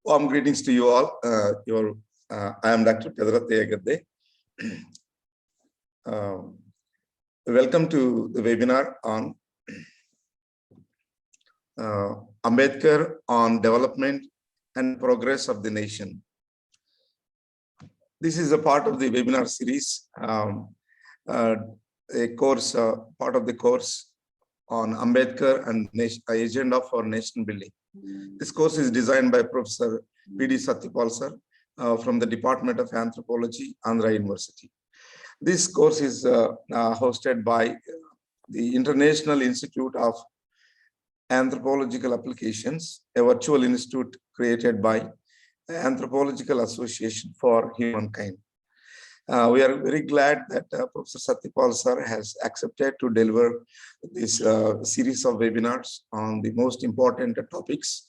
Warm greetings to you all. I am Dr. P.D.Satyapal. Welcome to the webinar on Ambedkar on development and progress of the nation. This is a part of the webinar series, a course, part of the course on Ambedkar and agenda for nation building. This course is designed by Prof.P.D.Satyapal sir from the Department of Anthropology, Andhra University. This course is hosted by the International Institute of Anthropological Applications, a virtual institute created by the Anthropological Association for Humankind. We are very glad that Professor Satyapal sir has accepted to deliver this series of webinars on the most important topics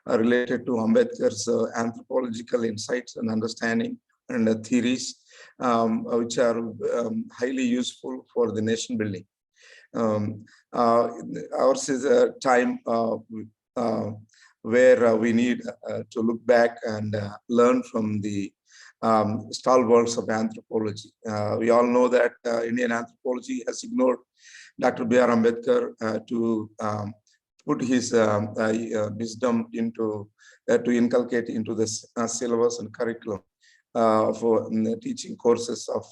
related to Ambedkar's anthropological insights and understanding and theories, which are highly useful for the nation building. Ours is a time where we need to look back and learn from the stalwarts of anthropology. We all know that Indian anthropology has ignored Dr. B.R. Ambedkar to put his wisdom into, to inculcate into the syllabus and curriculum for teaching courses of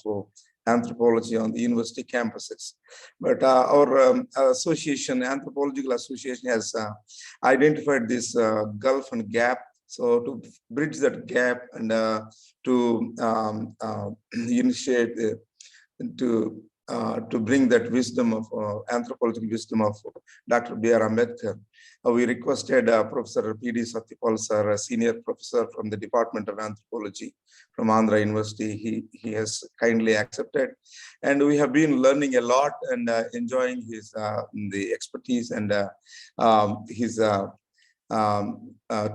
anthropology on the university campuses. But our association, Anthropological Association, has identified this gulf and gap. So to bridge that gap and to initiate, to bring that wisdom of anthropological wisdom of Dr. B.R. Ambedkar, we requested Professor P.D.Satyapal sir, a senior professor from the Department of Anthropology from Andhra University. He has kindly accepted, and we have been learning a lot and enjoying his the expertise and his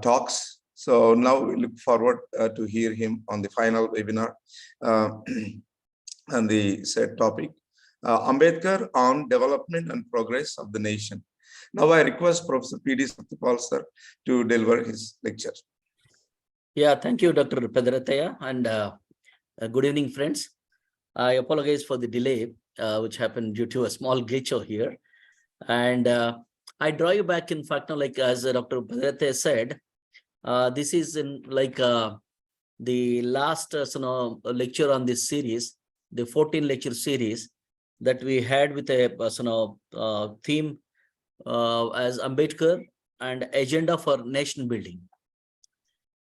talks. So now we look forward to hear him on the final webinar and the said topic, Ambedkar on development and progress of the nation. Now I request Professor P.D.Satyapal sir to deliver his lecture. Yeah, thank you, Dr. P.D.Satyapal, and good evening, friends. I apologize for the delay, which happened due to a small glitch over here. And I draw you back, in fact, like as Dr. P.D.Satyapal said, this is in like the last lecture on this series, the 14 lecture series that we had with a theme as Ambedkar and agenda for nation building.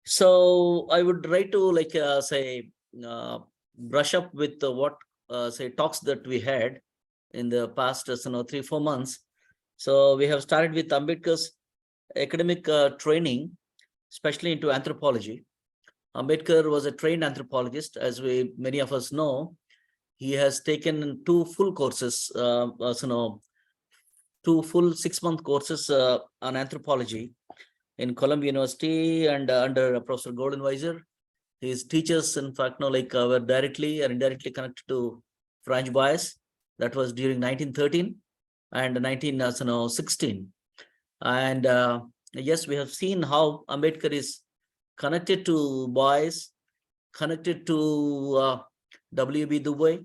So I would try to brush up with what talks that we had in the past 3-4 months. So we have started with Ambedkar's academic training, especially into anthropology. Ambedkar was a trained anthropologist, as many of us know. He has taken 2 full courses, 2 full 6-month courses on anthropology in Columbia University and under Professor Goldenweiser. His teachers, in fact, were directly or indirectly connected to French bias. That was during 1913 and 1916. And yes, we have seen how Ambedkar is connected to boys, connected to W.B. Du Bois,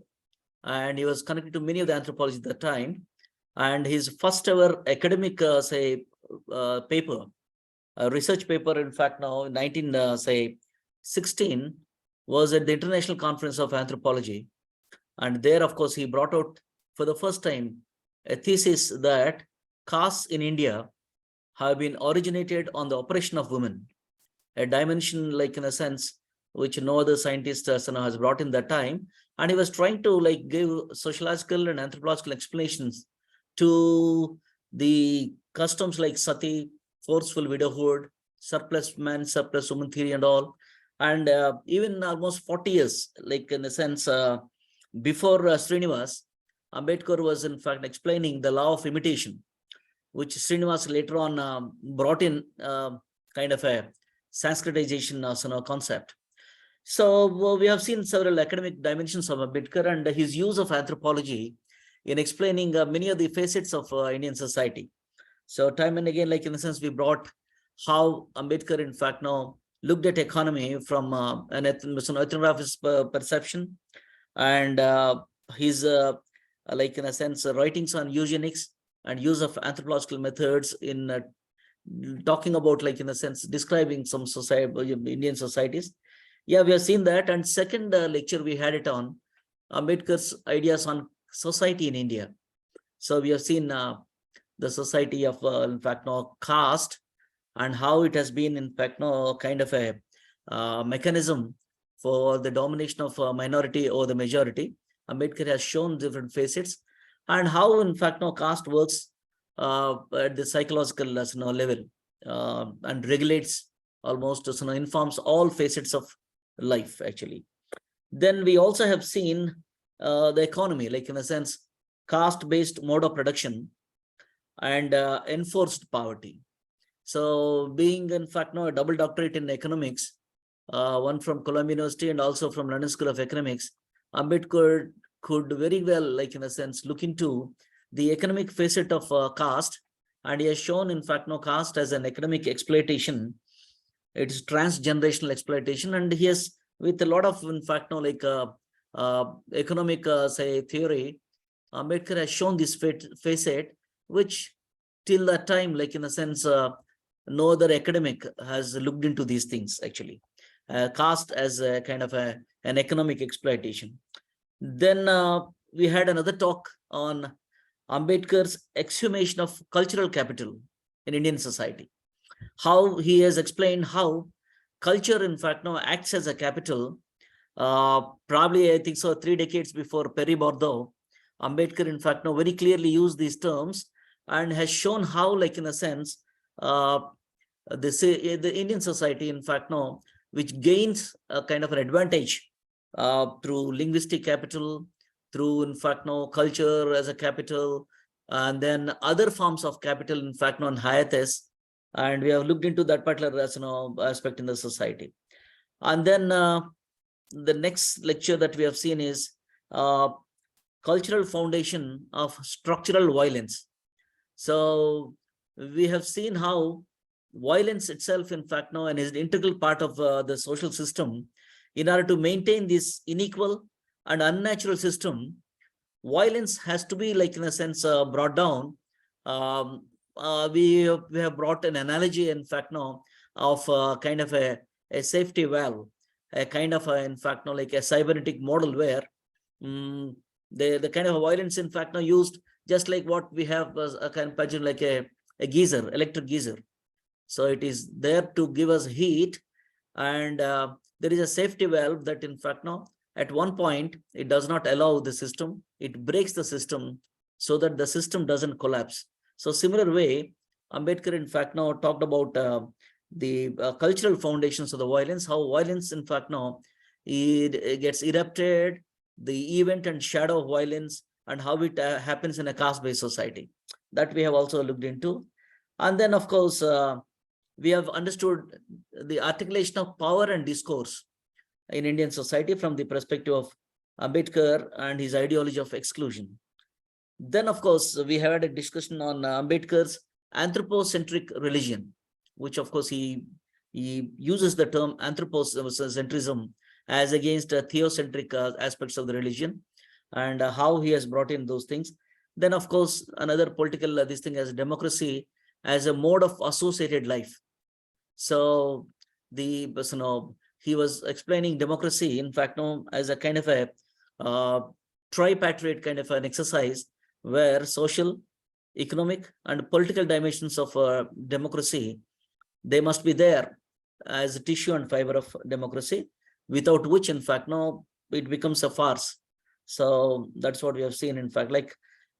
and he was connected to many of the anthropologists at that time. And his first ever academic, paper, a research paper, in fact, now in 1916, was at the International Conference of Anthropology. And there, of course, he brought out for the first time a thesis that castes in India have been originated on the oppression of women, a dimension, like in a sense, which no other scientist has brought in that time. And he was trying to give sociological and anthropological explanations to the customs like sati, forceful widowhood, surplus man, surplus woman theory and all. And even almost 40 years, like in a sense, before Srinivas, Ambedkar was in fact explaining the law of imitation, which Srinivas later on brought in kind of a Sanskritization concept. So we have seen several academic dimensions of Ambedkar and his use of anthropology in explaining many of the facets of Indian society. So time and again, like in a sense, we brought how Ambedkar, in fact, now looked at economy from an ethnographic perception, and his like in a sense writings on eugenics and use of anthropological methods in talking about like in a sense describing some society, Indian societies. Yeah, we have seen that. And second lecture we had it on Ambedkar's ideas on society in India. So we have seen the society of in fact no caste, and how it has been in fact no kind of a mechanism for the domination of a minority over the majority. Ambedkar has shown different facets, and how in fact no caste works at the psychological level, and regulates almost informs all facets of life actually. Then we also have seen the economy, like in a sense caste-based mode of production and enforced poverty. So being in fact no a double doctorate in economics, one from Columbia University and also from London School of Economics, Ambedkar could very well, like in a sense, look into the economic facet of caste, and he has shown, in fact, no caste as an economic exploitation. It is transgenerational exploitation, and he has, with a lot of, in fact, no like economic say theory, Ambedkar has shown this facet, which till that time, like in a sense, no other academic has looked into these things actually. Caste as a kind of an economic exploitation. Then we had another talk on Ambedkar's exhumation of cultural capital in Indian society. How he has explained how culture, in fact, now acts as a capital. Probably, I think so, 3 decades before Perry Bordeaux, Ambedkar, in fact, now very clearly used these terms and has shown how, like in a sense, the Indian society, in fact, now which gains a kind of an advantage through linguistic capital, through in fact no culture as a capital, and then other forms of capital, in fact non hiatus, and we have looked into that particular as aspect in the society. And then the next lecture that we have seen is cultural foundation of structural violence. So we have seen how violence itself, in fact, now and is an integral part of the social system. In order to maintain this unequal and unnatural system, violence has to be, like in a sense, brought down. We have brought an analogy, in fact, now of kind of a safety valve, a kind of in fact, now like a cybernetic model where the kind of violence, in fact, now used just like what we have as a kind of like a geyser, electric geyser. So it is there to give us heat, and there is a safety valve that, in fact, now at one point it does not allow the system, it breaks the system so that the system doesn't collapse. So similar way, Ambedkar, in fact, now talked about the cultural foundations of the violence, how violence, in fact, now it gets erupted, the event and shadow of violence, and how it happens in a caste-based society. That we have also looked into. And then, of course, we have understood the articulation of power and discourse in Indian society from the perspective of Ambedkar and his ideology of exclusion. Then, of course, we had a discussion on Ambedkar's anthropocentric religion, which, of course, he uses the term anthropocentrism as against theocentric aspects of the religion, and how he has brought in those things. Then, of course, another political this thing as democracy as a mode of associated life. So the he was explaining democracy, in fact, no, as a kind of a tripartite kind of an exercise where social, economic, and political dimensions of democracy, they must be there as a tissue and fiber of democracy, without which, in fact, no, it becomes a farce. So that's what we have seen. In fact, like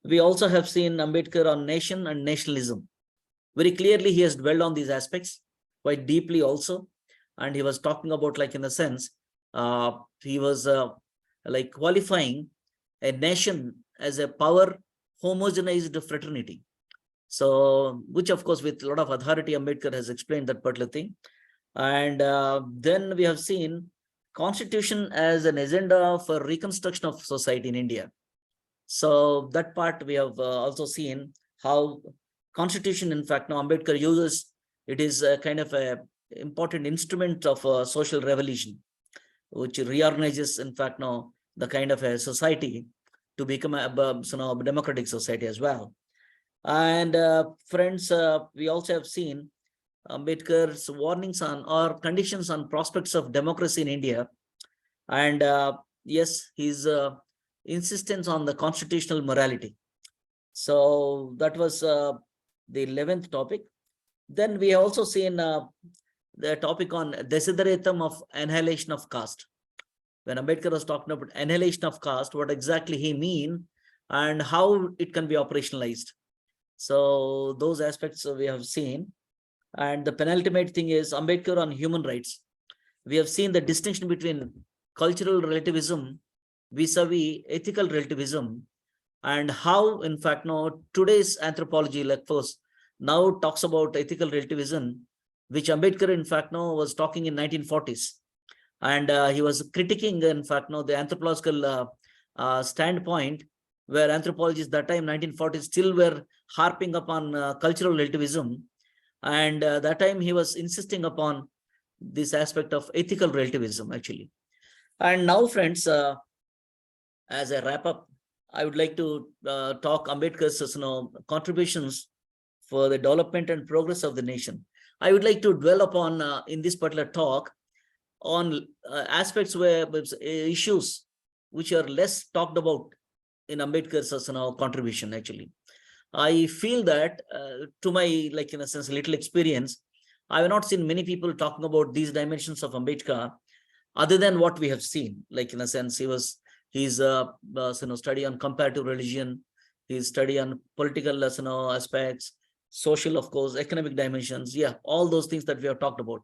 we also have seen Ambedkar on nation and nationalism. Very clearly, he has dwelled on these aspects quite deeply also. And he was talking about, like, in a sense, he was like qualifying a nation as a power homogenized fraternity. So, which of course, with a lot of authority, Ambedkar has explained that particular thing. And then we have seen constitution as an agenda for reconstruction of society in India. So that part we have also seen how constitution, in fact, now Ambedkar uses, it is a kind of a important instrument of social revolution, which reorganizes, in fact, now the kind of a society to become a democratic society as well. And friends, we also have seen Ambedkar's warnings on or conditions on prospects of democracy in India. And yes, his insistence on the constitutional morality. So that was the 11th topic. Then we also seen the topic on desideratum of annihilation of caste. When Ambedkar was talking about annihilation of caste, what exactly he mean and how it can be operationalized. So those aspects we have seen. And the penultimate thing is Ambedkar on human rights. We have seen the distinction between cultural relativism vis-a-vis ethical relativism, and how, in fact, now today's anthropology, like first, now talks about ethical relativism, which Ambedkar, in fact, now was talking in 1940s. And he was critiquing, in fact, now the anthropological standpoint, where anthropologists that time, 1940s, still were harping upon cultural relativism. And that time he was insisting upon this aspect of ethical relativism, actually. And now, friends, as a wrap up, I would like to talk Ambedkar's contributions for the development and progress of the nation. I would like to dwell upon in this particular talk on aspects where issues which are less talked about in Ambedkar's contribution. Actually, I feel that to my, like, in a sense, little experience, I have not seen many people talking about these dimensions of Ambedkar other than what we have seen. Like, in a sense, he's study on comparative religion, his study on political aspects, social, of course, economic dimensions. Yeah, all those things that we have talked about.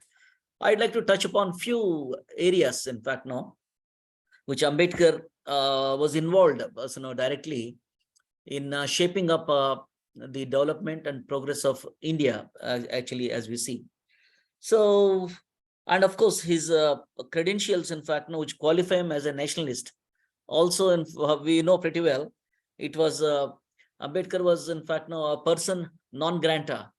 I'd like to touch upon few areas, in fact, now, which Ambedkar was involved directly in shaping up the development and progress of India, actually, as we see. So, and of course, his credentials, in fact, which qualify him as a nationalist. Also, we know pretty well, it was Ambedkar was, in fact, now a person non grata,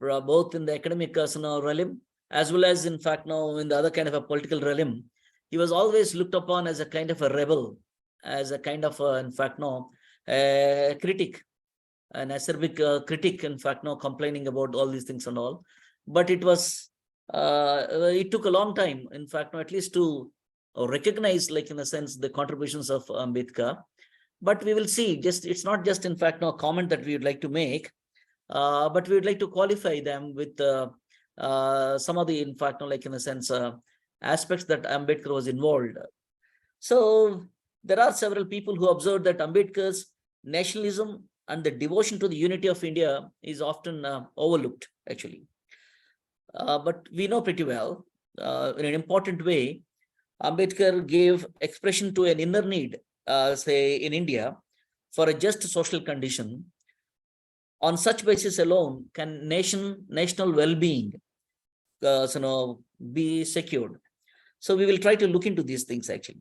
both in the academic realm as well as, in fact, now in the other kind of a political realm. He was always looked upon as a kind of a rebel, as a kind of, in fact, no, a critic, an acerbic critic, in fact, no, complaining about all these things and all. But it was, it took a long time, in fact, no, at least to recognize, like, in a sense, the contributions of Ambedkar. But we will see, just it's not just, in fact, no comment that we would like to make, but we would like to qualify them with some of the, in fact, no, like, in a sense, aspects that Ambedkar was involved. So there are several people who observed that Ambedkar's nationalism and the devotion to the unity of India is often overlooked, actually. But we know pretty well, in an important way, Ambedkar gave expression to an inner need, say, in India, for a just social condition. On such basis alone can national well-being be secured. So we will try to look into these things, actually.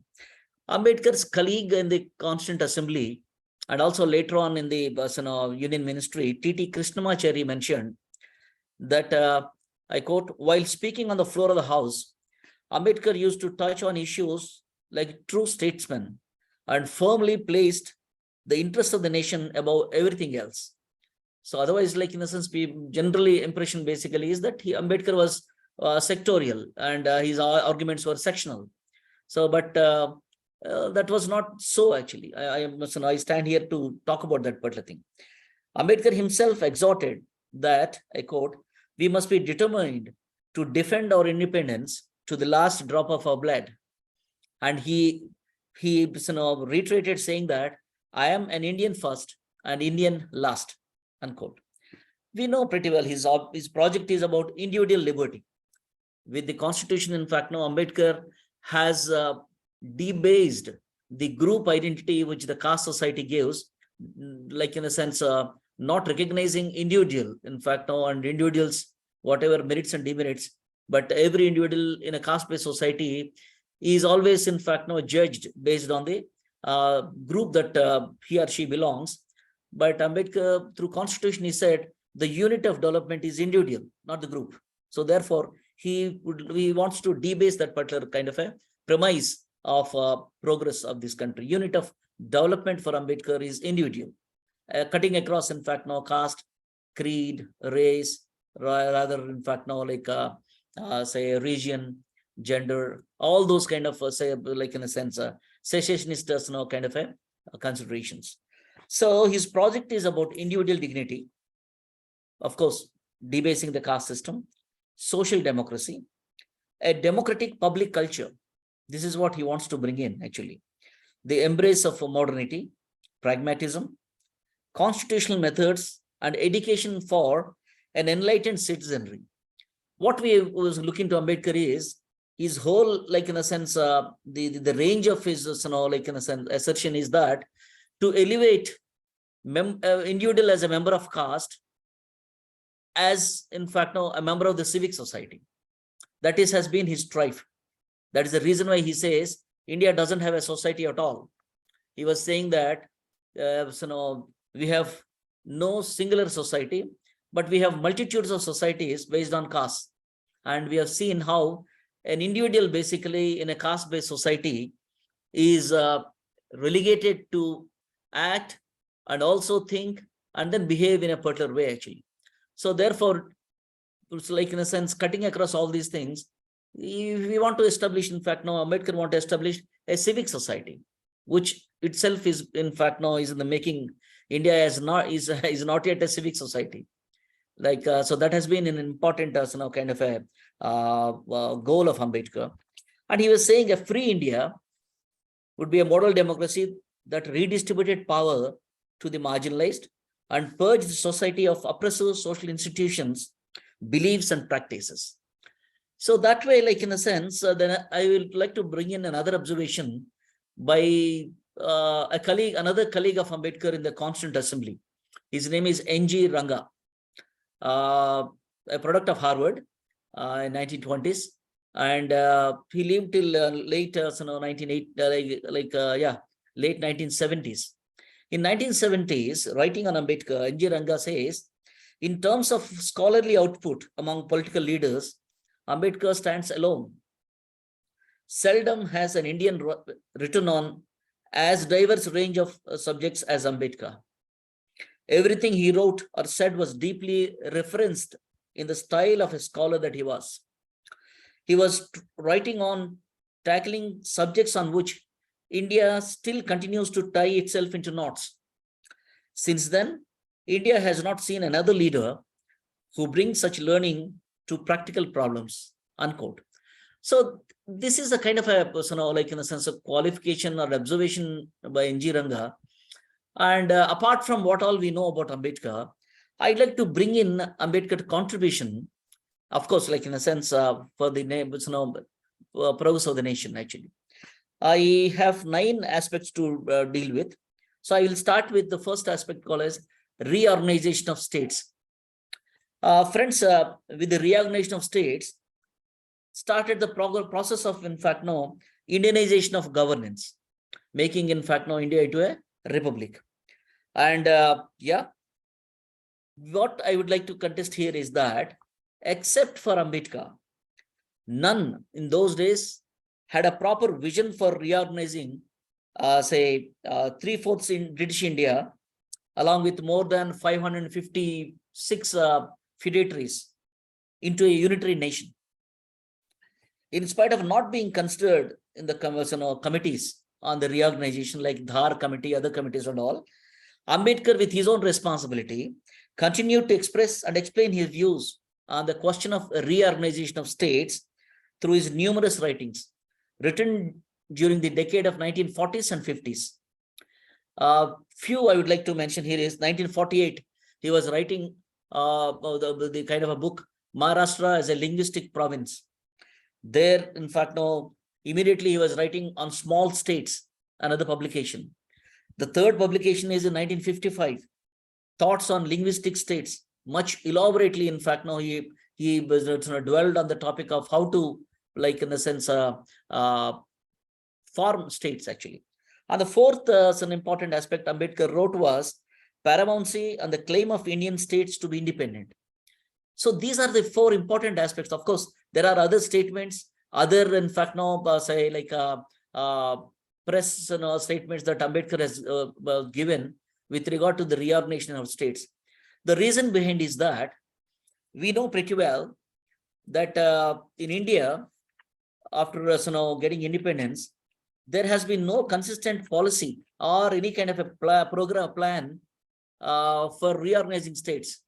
Ambedkar's colleague in the Constituent Assembly and also later on in the Union Ministry, T.T. Krishnamachari, mentioned that, I quote, while speaking on the floor of the House, Ambedkar used to touch on issues like true statesman and firmly placed the interests of the nation above everything else. So otherwise, like, in a sense, generally impression basically is that Ambedkar was sectorial and his arguments were sectional. So, but that was not so, actually. I stand here to talk about that particular thing. Ambedkar himself exhorted that, I quote, we must be determined to defend our independence to the last drop of our blood. And he reiterated saying that I am an Indian first and Indian last, unquote. We know pretty well his project is about individual liberty. With the Constitution, in fact, now Ambedkar has debased the group identity which the caste society gives, like, in a sense, not recognizing individual, in fact, now, and individuals, whatever merits and demerits, but every individual in a caste-based society is always, in fact, now judged based on the group that he or she belongs. But Ambedkar, through Constitution, he said the unit of development is individual, not the group. So therefore, he wants to debase that particular kind of a premise of progress of this country. Unit of development for Ambedkar is individual, cutting across, in fact, now caste, creed, race, rather, in fact, now like say region, gender, all those kind of say, like in a sense, cessationist kind of a considerations. So his project is about individual dignity, of course, debasing the caste system, social democracy, a democratic public culture. This is what he wants to bring in, actually. The embrace of modernity, pragmatism, constitutional methods, and education for an enlightened citizenry. What we was looking to Ambedkar is his whole, like in a sense, the range of his, like in a sense, assertion is that to elevate individual as a member of caste, as in fact now a member of the civic society. That is has been his strife. That is the reason why he says India doesn't have a society at all. He was saying that we have no singular society, but we have multitudes of societies based on caste. And we have seen how an individual basically in a caste-based society is relegated to act and also think and then behave in a particular way, actually. So therefore, it's like in a sense, cutting across all these things, we want to establish, in fact, now Ambedkar want to establish a civic society, which itself is, in fact, now is in the making. India is not yet a civic society. Like so, that has been an important kind of a goal of Ambedkar. And he was saying a free India would be a model democracy that redistributed power to the marginalized and purged the society of oppressive social institutions, beliefs, and practices. So that way, like in a sense, then I would like to bring in another observation by another colleague of Ambedkar in the Constituent Assembly. His name is N.G. Ranga, a product of Harvard in 1920s, and he lived till late 1970s. In 1970s, writing on Ambedkar, N.G. Ranga says, in terms of scholarly output among political leaders, Ambedkar stands alone. Seldom has an Indian written on as diverse range of subjects as Ambedkar. Everything he wrote or said was deeply referenced in the style of a scholar that he was. He was writing on tackling subjects on which India still continues to tie itself into knots. Since then, India has not seen another leader who brings such learning to practical problems, unquote. So this is a kind of a like in a sense of qualification or observation by N.G. Ranga. And apart from what all we know about Ambedkar, I'd like to bring in Ambedkar's contribution, of course, like in a sense for the progress of the nation, actually. I have 9 aspects to deal with. So I will start with the first aspect called as reorganization of states. Friends, with the reorganization of states, started the process of, in fact, Indianization of governance, making, in fact, India into a republic. And what I would like to contest here is that, except for Ambedkar, none in those days had a proper vision for reorganizing, say, 3/4 in British India, along with more than 556 feudatories into a unitary nation. In spite of not being considered in the committees on the reorganization, like Dhar committee, other committees and all, Ambedkar, with his own responsibility, continued to express and explain his views on the question of reorganization of states through his numerous writings, written during the decade of 1940s and 50s. Few I would like to mention here is 1948, he was writing the kind of a book, Maharashtra as a Linguistic Province. There, in fact, immediately he was writing on small states, another publication. The third publication is in 1955, Thoughts on Linguistic States, much elaborately, in fact, he was dwelled on the topic of how to, like in the sense, form states, actually. And the fourth an important aspect Ambedkar wrote was paramountcy and the claim of Indian states to be independent. So these are the 4 important aspects. Of course, There are other statements, other, in fact, no, say like press statements that Ambedkar has given with regard to the reorganization of states. The reason behind is that we know pretty well that in India, after getting independence, there has been no consistent policy or any kind of a plan for reorganizing states.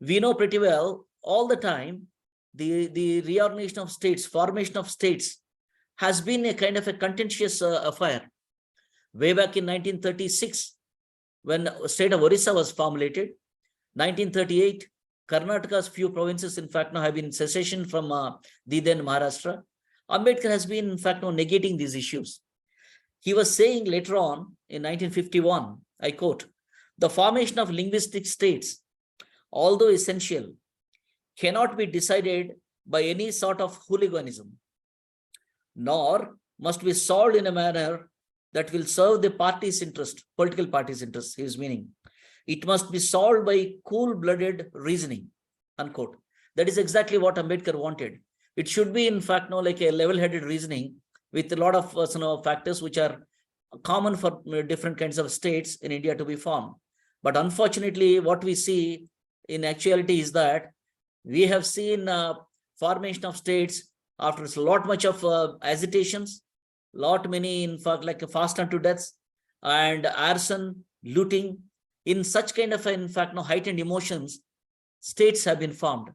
We know pretty well all the time the reorganization of states, formation of states has been a kind of a contentious affair. Way back in 1936, when the state of Orissa was formulated, 1938, Karnataka's few provinces, in fact, now have been secession from the then Maharashtra. Ambedkar has been, in fact, now negating these issues. He was saying later on in 1951, I quote, "The formation of linguistic states, although essential, cannot be decided by any sort of hooliganism, nor must be solved in a manner that will serve the party's interest, political party's interest," his meaning. "It must be solved by cool-blooded reasoning," unquote. That is exactly what Ambedkar wanted. It should be, in fact, no, like a level-headed reasoning with a lot of factors which are common for different kinds of states in India to be formed. But unfortunately, what we see in actuality is that we have seen formation of states after a lot much of agitations, lot many, in fact, like a fast unto deaths and arson, looting. In such kind of, in fact, no heightened emotions, states have been formed.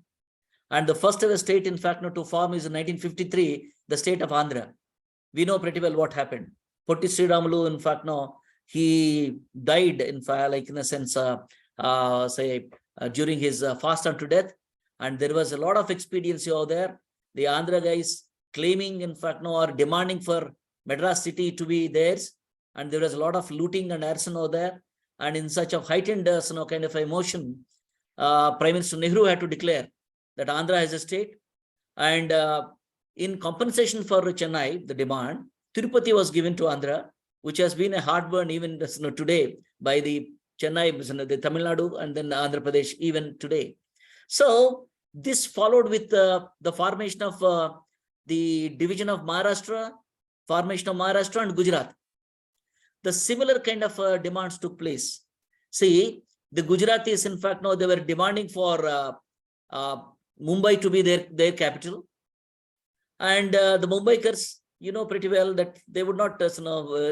And the first ever state, in fact, to form is in 1953, the state of Andhra. We know pretty well what happened. Prof.P.D.Satyapal, in fact, no, he died, in fact, like in a sense, during his fast unto death. And there was a lot of expediency over there. The Andhra guys claiming, in fact, no, or demanding for Madras city to be theirs. And there was a lot of looting and arson over there. And in such a heightened kind of emotion, Prime Minister Nehru had to declare that Andhra has a state. And in compensation for Chennai, the demand, Tirupati was given to Andhra, which has been a heartburn even today by the Chennai, the Tamil Nadu, and then Andhra Pradesh even today. So this followed with the formation of the division of Maharashtra, formation of Maharashtra and Gujarat. The similar kind of demands took place. See, the Gujaratis, in fact, now they were demanding for Mumbai to be their capital. And the Mumbaikars, you know pretty well that they would not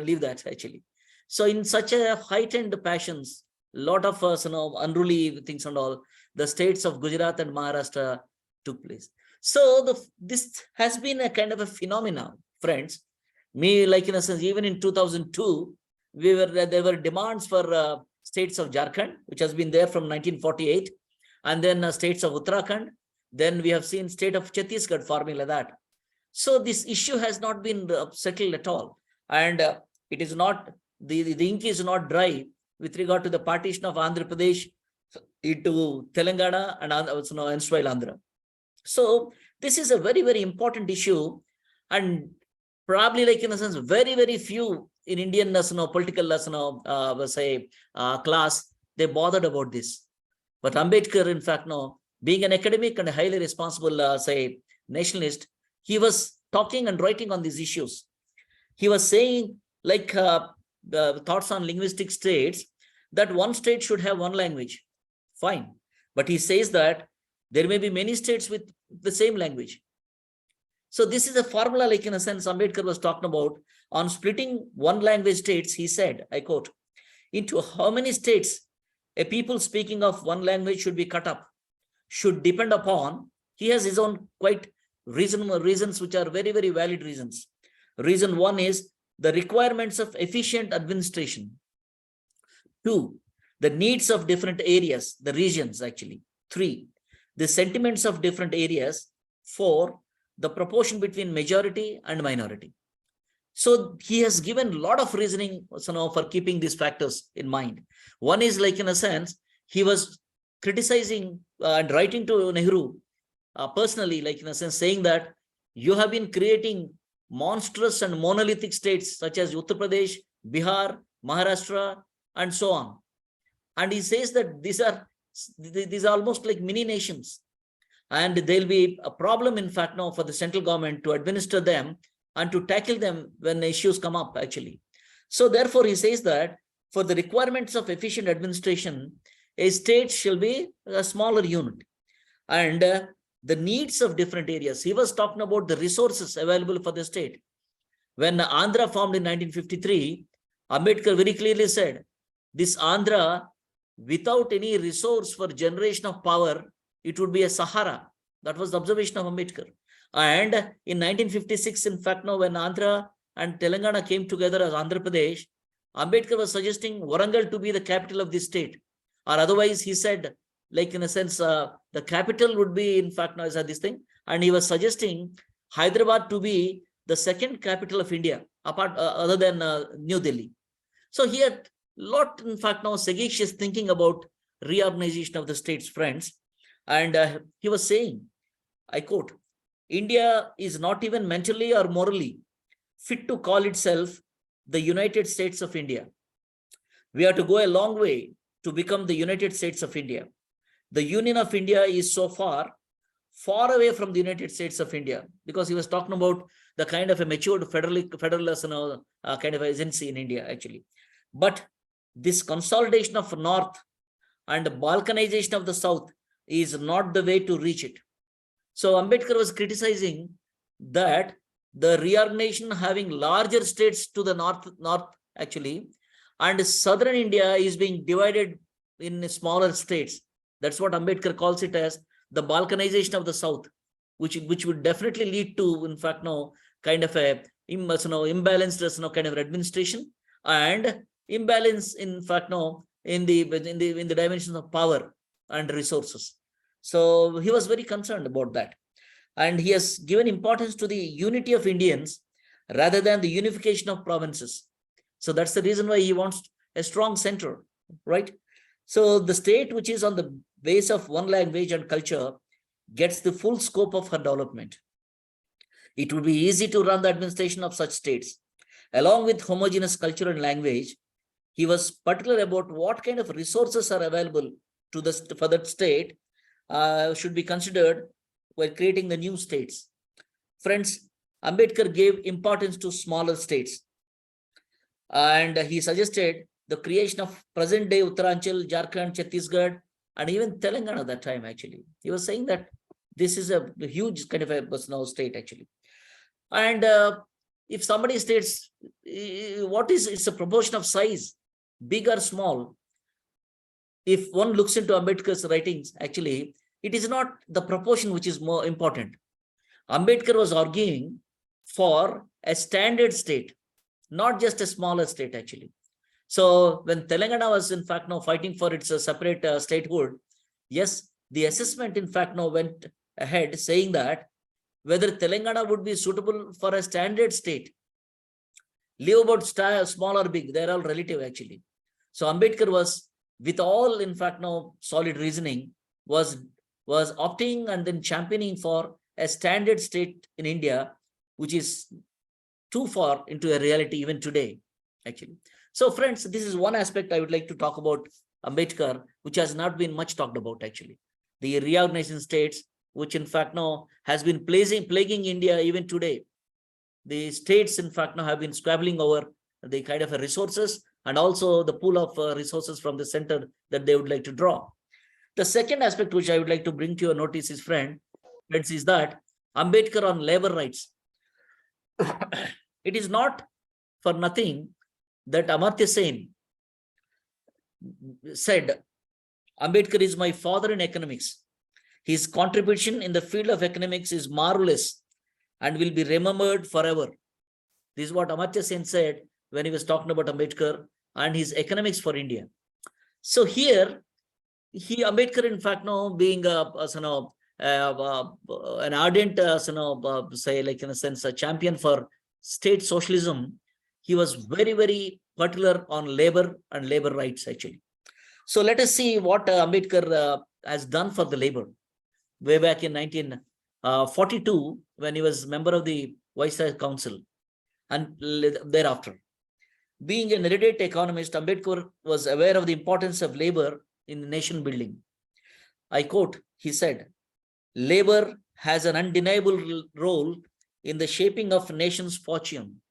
leave that actually. So in such a heightened passions, lot of unruly things and all, the states of Gujarat and Maharashtra took place. So this has been a kind of a phenomenon, friends. Me, like in a sense, even in 2002, there were demands for states of Jharkhand, which has been there from 1948, and then states of Uttarakhand. Then we have seen state of Chhattisgarh forming like that. So this issue has not been settled at all, and it is not the ink is not dry with regard to the partition of Andhra Pradesh into Telangana and erstwhile Andhra. So this is a very, very important issue, and probably, like in a sense, very, very few in Indian political class, they bothered about this. But Ambedkar, in fact, being an academic and a highly responsible nationalist, he was talking and writing on these issues. He was saying, like the thoughts on linguistic states, that one state should have one language. Fine. But he says that there may be many states with the same language. So this is a formula, like in a sense, Ambedkar was talking about on splitting one language states. He said, I quote, "Into how many states a people speaking of one language should be cut up should depend upon," he has his own quite reasons, which are very, very valid reasons. Reason one is the requirements of efficient administration. Two, the needs of different areas, the regions actually. Three, the sentiments of different areas. Four, the proportion between majority and minority. So he has given a lot of reasoning for keeping these factors in mind. One is, like in a sense, he was criticizing and writing to Nehru personally, like in a sense, saying that you have been creating monstrous and monolithic states such as Uttar Pradesh, Bihar, Maharashtra, and so on. And he says that these are almost like mini nations. and there'll be a problem, in fact, now for the central government to administer them and to tackle them when issues come up, actually. So therefore, he says that for the requirements of efficient administration, a state shall be a smaller unit, and the needs of different areas. He was talking about the resources available for the state. When Andhra formed in 1953, Ambedkar very clearly said, this Andhra, without any resource for generation of power, it would be a Sahara. That was the observation of Ambedkar. And in 1956, in fact, now when Andhra and Telangana came together as Andhra Pradesh, Ambedkar was suggesting Warangal to be the capital of this state. Or otherwise, he said, like in a sense, the capital would be, in fact, now is this thing. And he was suggesting Hyderabad to be the second capital of India, apart other than New Delhi. So he had lot, in fact, now sagacious thinking about reorganization of the states, friends. And he was saying, I quote, India is not even mentally or morally fit to call itself the United States of India. We have to go a long way to become the United States of India. The Union of India is so far away from the United States of India, because he was talking about the kind of a matured federalist kind of agency in India, actually. But this consolidation of North and balkanization of the South is not the way to reach it. So Ambedkar was criticizing that the reorganization having larger states to the north actually, and southern India is being divided in smaller states. That's what Ambedkar calls it as the balkanization of the South, which would definitely lead to, in fact, no kind of a imbalanced kind of administration, and imbalance, in fact, no in the dimensions of power and resources. So he was very concerned about that, and he has given importance to the unity of Indians rather than the unification of provinces. So that's the reason why he wants a strong center, right? So the state which is on the base of one language and culture gets the full scope of her development. It would be easy to run the administration of such states. Along with homogeneous culture and language, he was particular about what kind of resources are available for that state should be considered while creating the new states. Friends, Ambedkar gave importance to smaller states, and he suggested the creation of present-day Uttaranchal, Jharkhand, Chhattisgarh, and even Telangana at that time, actually. He was saying that this is a huge kind of a state, actually. And if somebody states, it's a proportion of size, big or small. If one looks into Ambedkar's writings, actually, it is not the proportion which is more important. Ambedkar was arguing for a standard state, not just a smaller state, actually. So when Telangana was, in fact, now fighting for its separate statehood, yes, the assessment, in fact, now went ahead saying that whether Telangana would be suitable for a standard state, leave about small or big, they're all relative, actually. So Ambedkar was, with all, in fact, now solid reasoning, was opting and then championing for a standard state in India, which is too far into a reality even today, actually. So friends, this is one aspect I would like to talk about Ambedkar, which has not been much talked about, actually. The reorganizing states, which in fact now has been plaguing India even today. The states, in fact, now have been squabbling over the kind of resources and also the pool of resources from the center that they would like to draw. The second aspect which I would like to bring to your notice is, friends, is that Ambedkar on labor rights. It is not for nothing that Amartya Sen said, Ambedkar is my father in economics. His contribution in the field of economics is marvelous and will be remembered forever. This is what Amartya Sen said when he was talking about Ambedkar and his economics for India. So here, Ambedkar, in fact, now being an ardent, say, like in a sense, a champion for state socialism, he was very, very particular on labor and labor rights, actually. So let us see what Ambedkar has done for the labor. Way back in 1942, when he was member of the Viceroy Council, and thereafter. Being an erudite economist, Ambedkar was aware of the importance of labor in nation building. I quote, he said, labor has an undeniable role in the shaping of nation's fortune.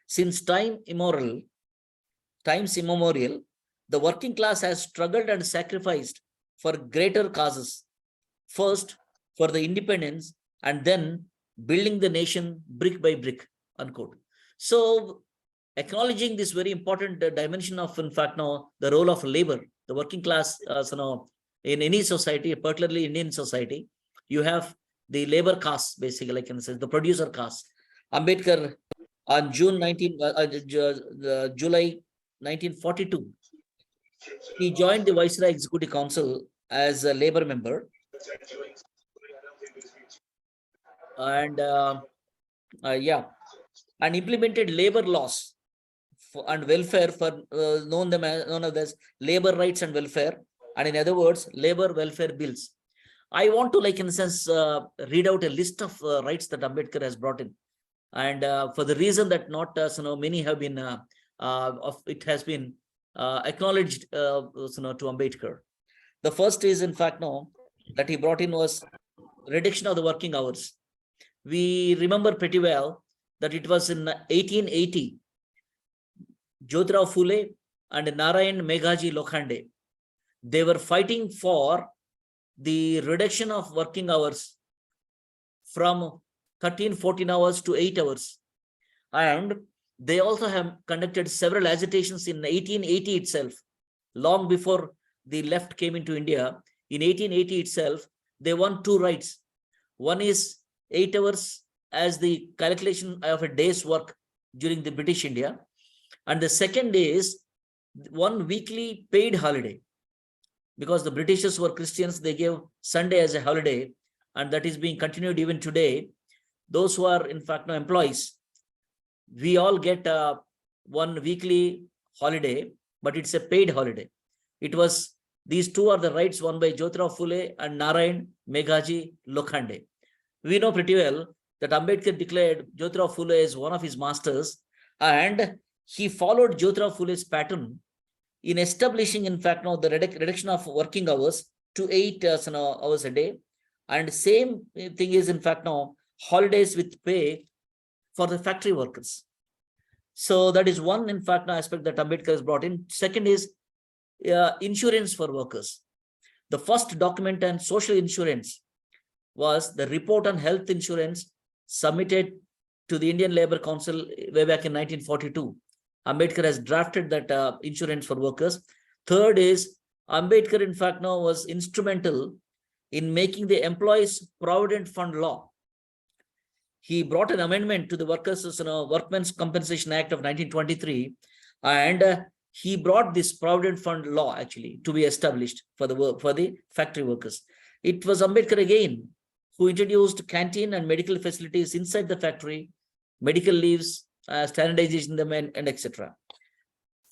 Since times immemorial, the working class has struggled and sacrificed for greater causes. First, for the independence, and then building the nation brick by brick, unquote. So, acknowledging this very important dimension of, in fact, now the role of labor, the working class, in any society, particularly Indian society, you have the labor caste, basically, like in the sense, the producer caste. Ambedkar on July 1942, he joined the Viceroy Executive Council as a labor member, and and implemented labor laws and welfare for known as labor rights and welfare, and in other words, labor welfare bills. I want to, like in a sense, read out a list of rights that Ambedkar has brought in, and for the reason that not many have been it has been acknowledged to Ambedkar. The first is, in fact, no, that he brought in was reduction of the working hours. We remember pretty well that it was in 1880, Jyotirao Phule and Narayan Meghaji Lokhande, they were fighting for the reduction of working hours from 13-14 hours to 8 hours. And they also have conducted several agitations in 1880 itself, long before the left came into India. In 1880 itself, they won two rights. One is 8 hours as the calculation of a day's work during the British India. And the second is 1 weekly paid holiday. Because the Britishers were Christians, they gave Sunday as a holiday, and that is being continued even today. Those who are, in fact, no employees, we all get 1 weekly holiday, but it's a paid holiday. It was, these two are the rights won by Jyotirao Phule and Narayan Meghaji Lokhande. We know pretty well that Ambedkar declared Jyotirao Phule as one of his masters, and he followed Jyotirao Phule's pattern in establishing, in fact, now the reduction of working hours to 8 hours a day. And same thing is, in fact, now holidays with pay for the factory workers. So that is one, in fact, aspect that Ambedkar has brought in. Second is insurance for workers. The first document on social insurance was the report on health insurance submitted to the Indian Labour Council way back in 1942. Ambedkar has drafted that insurance for workers. Third is Ambedkar, in fact, now was instrumental in making the Employees Provident Fund law. He brought an amendment to the Workmen's Compensation Act of 1923, and he brought this Provident Fund law actually to be established for the factory workers. It was Ambedkar again who introduced canteen and medical facilities inside the factory, medical leaves, standardization them, and etc.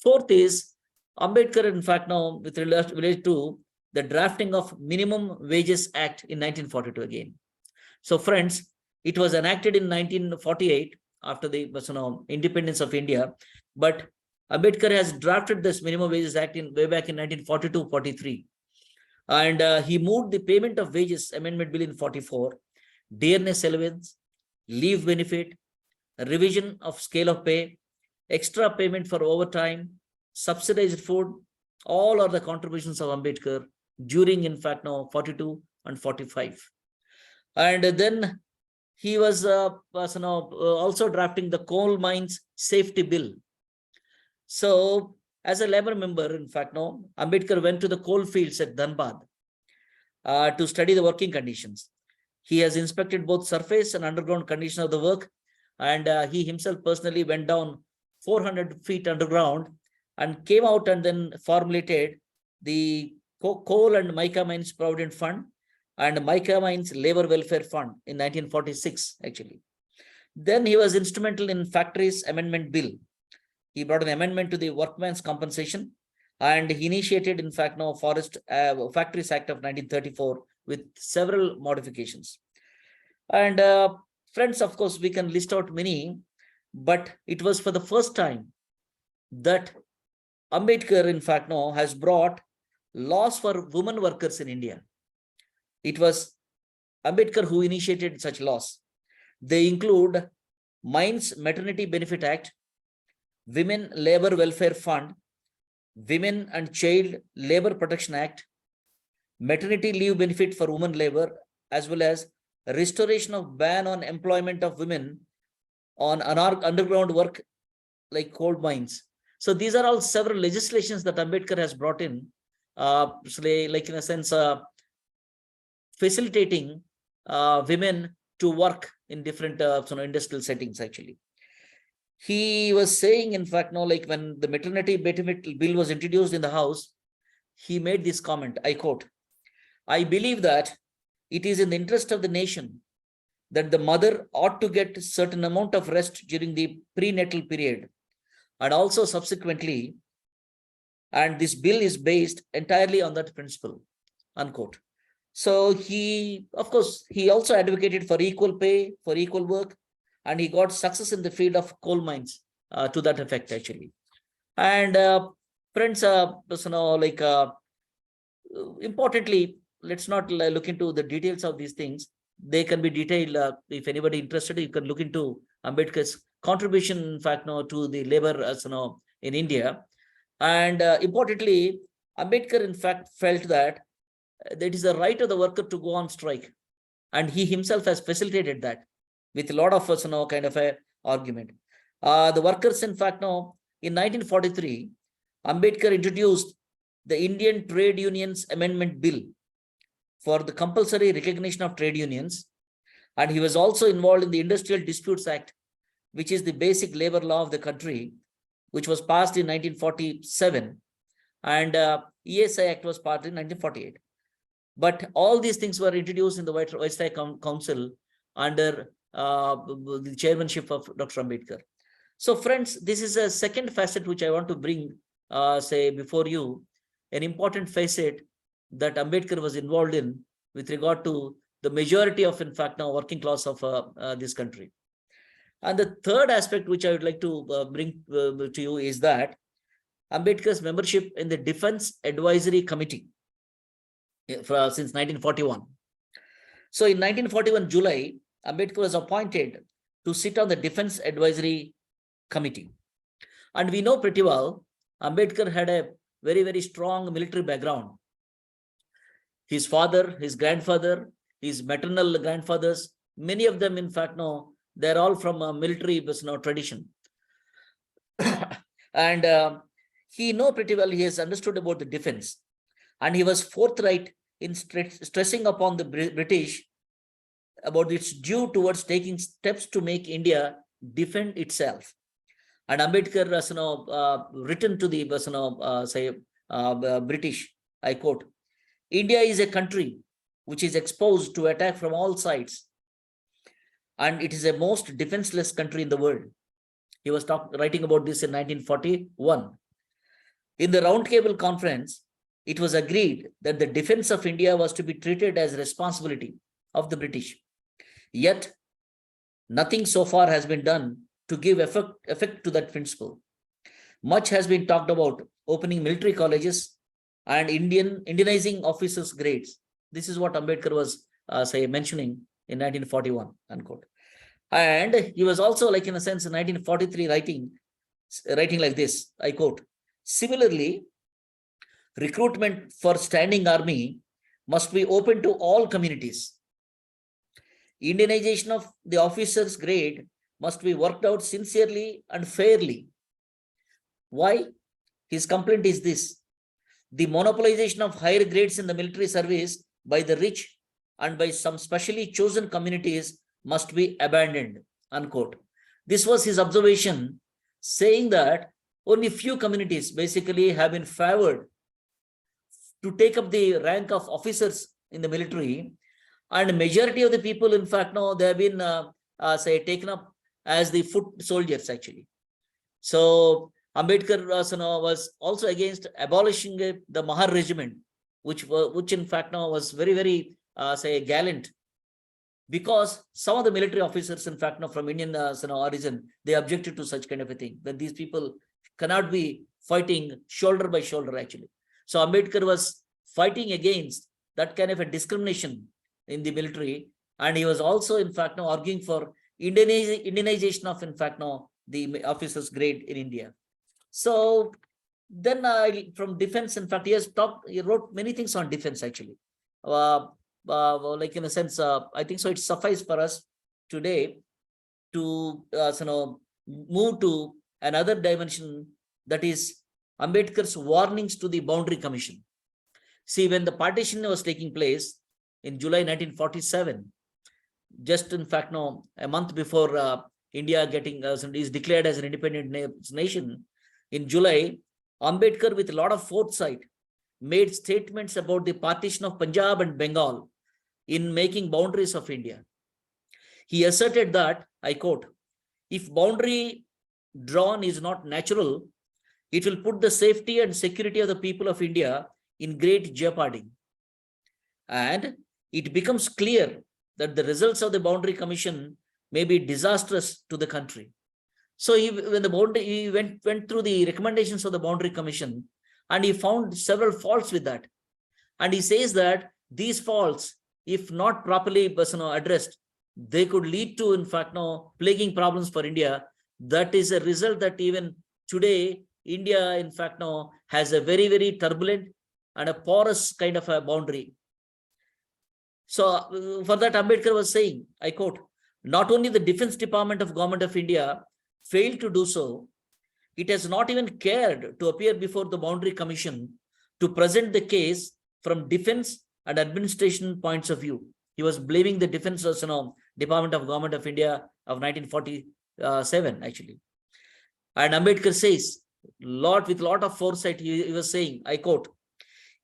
Fourth is Ambedkar, in fact, now with related to the drafting of Minimum Wages Act in 1942 again. So friends, it was enacted in 1948 after the independence of India, but Ambedkar has drafted this Minimum Wages Act way back in 1942-43. And he moved the Payment of Wages Amendment Bill in 44, dearness allowance, leave benefit, revision of scale of pay, extra payment for overtime, subsidized food, all are the contributions of Ambedkar during, in fact, now 42 and 45. And then he was also drafting the Coal Mines Safety Bill. So as a labor member, in fact, now Ambedkar went to the coal fields at Dhanbad to study the working conditions. He has inspected both surface and underground conditions of the work, and he himself personally went down 400 feet underground and came out and then formulated the Coal and Mica Mines Provident Fund and Mica Mines Labor Welfare Fund in 1946, actually. Then he was instrumental in Factories Amendment Bill. He brought an amendment to the Workmen's Compensation, and he initiated, in fact, now Factories Act of 1934 with several modifications. And friends, of course, we can list out many, but it was for the first time that Ambedkar, in fact, now has brought laws for women workers in India. It was Ambedkar who initiated such laws. They include Mines Maternity Benefit Act, Women Labor Welfare Fund, Women and Child Labor Protection Act, Maternity Leave Benefit for Women Labor, as well as restoration of ban on employment of women on underground work like coal mines. So these are all several legislations that Ambedkar has brought in, like in a sense, facilitating women to work in different industrial settings. Actually, he was saying, in fact, no, like when the maternity benefit bill was introduced in the House, he made this comment. I quote: "I believe that it is in the interest of the nation that the mother ought to get a certain amount of rest during the prenatal period and also subsequently, and this bill is based entirely on that principle," unquote. So he, of course, he also advocated for equal pay for equal work, and he got success in the field of coal mines to that effect, actually. And friends, importantly, let's not look into the details of these things. They can be detailed. If anybody interested, you can look into Ambedkar's contribution, in fact, no, to the labor, in India. And importantly, Ambedkar, in fact, felt that it is the right of the worker to go on strike, and he himself has facilitated that with a lot of kind of a argument. The workers, in fact, no, in 1943, Ambedkar introduced the Indian Trade Unions Amendment Bill for the compulsory recognition of trade unions, and he was also involved in the Industrial Disputes Act, which is the basic labor law of the country, which was passed in 1947, and ESI Act was passed in 1948. But all these things were introduced in the Viceroy Council under the chairmanship of Dr. Ambedkar. So friends, this is a second facet which I want to bring, before you, an important facet that Ambedkar was involved in with regard to the majority of, in fact, now working class of this country. And the third aspect which I would like to bring to you is that Ambedkar's membership in the Defense Advisory Committee since 1941. So in 1941 July, Ambedkar was appointed to sit on the Defense Advisory Committee. And we know pretty well, Ambedkar had a very, very strong military background. His father, his grandfather, his maternal grandfathers, many of them, in fact, no, they're all from a military tradition. And he know pretty well, he has understood about the defense. And he was forthright in stressing upon the British about its due towards taking steps to make India defend itself. And Ambedkar has written to the British, I quote: "India is a country which is exposed to attack from all sides, and it is a most defenseless country in the world." He was writing about this in 1941. In the Roundtable Conference, it was agreed that the defense of India was to be treated as a responsibility of the British. Yet, nothing so far has been done to give effect to that principle. Much has been talked about opening military colleges and Indianizing officers' grades. This is what Ambedkar was mentioning in 1941, unquote. And he was also, like in a sense, in 1943 writing like this, I quote: "Similarly, recruitment for standing army must be open to all communities. Indianization of the officer's grade must be worked out sincerely and fairly." Why? His complaint is this: the monopolization of higher grades in the military service by the rich and by some specially chosen communities must be abandoned, unquote. This was his observation, saying that only few communities basically have been favored to take up the rank of officers in the military, and majority of the people, in fact, no, they have been taken up as the foot soldiers, actually. So Ambedkar was also against abolishing the Mahar regiment, which in fact now was very, very gallant, because some of the military officers, in fact, from Indian origin, they objected to such kind of a thing, that these people cannot be fighting shoulder by shoulder, actually. So Ambedkar was fighting against that kind of a discrimination in the military, and he was also, in fact, now arguing for Indianization of, in fact, now the officers' grade in India. So then from defense, in fact, he wrote many things on defense actually. Like in a sense, I think so it suffices for us today to move to another dimension, that is Ambedkar's warnings to the Boundary Commission. See, when the partition was taking place in July 1947, just in fact now a month before India is declared as an independent nation, in July, Ambedkar, with a lot of foresight, made statements about the partition of Punjab and Bengal in making boundaries of India. He asserted that, I quote, if boundary drawn is not natural, it will put the safety and security of the people of India in great jeopardy. And it becomes clear that the results of the Boundary Commission may be disastrous to the country. So he went through the recommendations of the Boundary Commission, and he found several faults with that. And he says that these faults, if not properly addressed, they could lead to, in fact, plaguing problems for India. That is a result that even today, India, in fact, has a very, very turbulent and a porous kind of a boundary. So for that, Ambedkar was saying, I quote, not only the Defense Department of Government of India failed to do so, it has not even cared to appear before the Boundary Commission to present the case from defense and administration points of view. He was blaming the Defense Department of Government of India of 1947, actually. And Ambedkar says, with a lot of foresight, he was saying, I quote,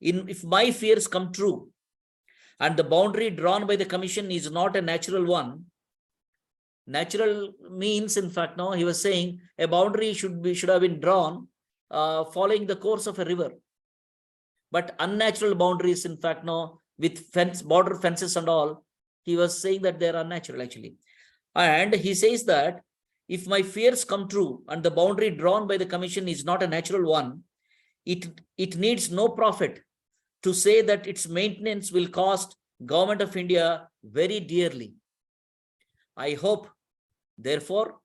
if my fears come true, and the boundary drawn by the commission is not a natural one. Natural means, in fact, now he was saying a boundary should have been drawn following the course of a river. But unnatural boundaries, in fact, now with border fences and all, he was saying that they are unnatural actually. And he says that if my fears come true and the boundary drawn by the commission is not a natural one, it needs no prophet to say that its maintenance will cost Government of India very dearly. I hope, therefore,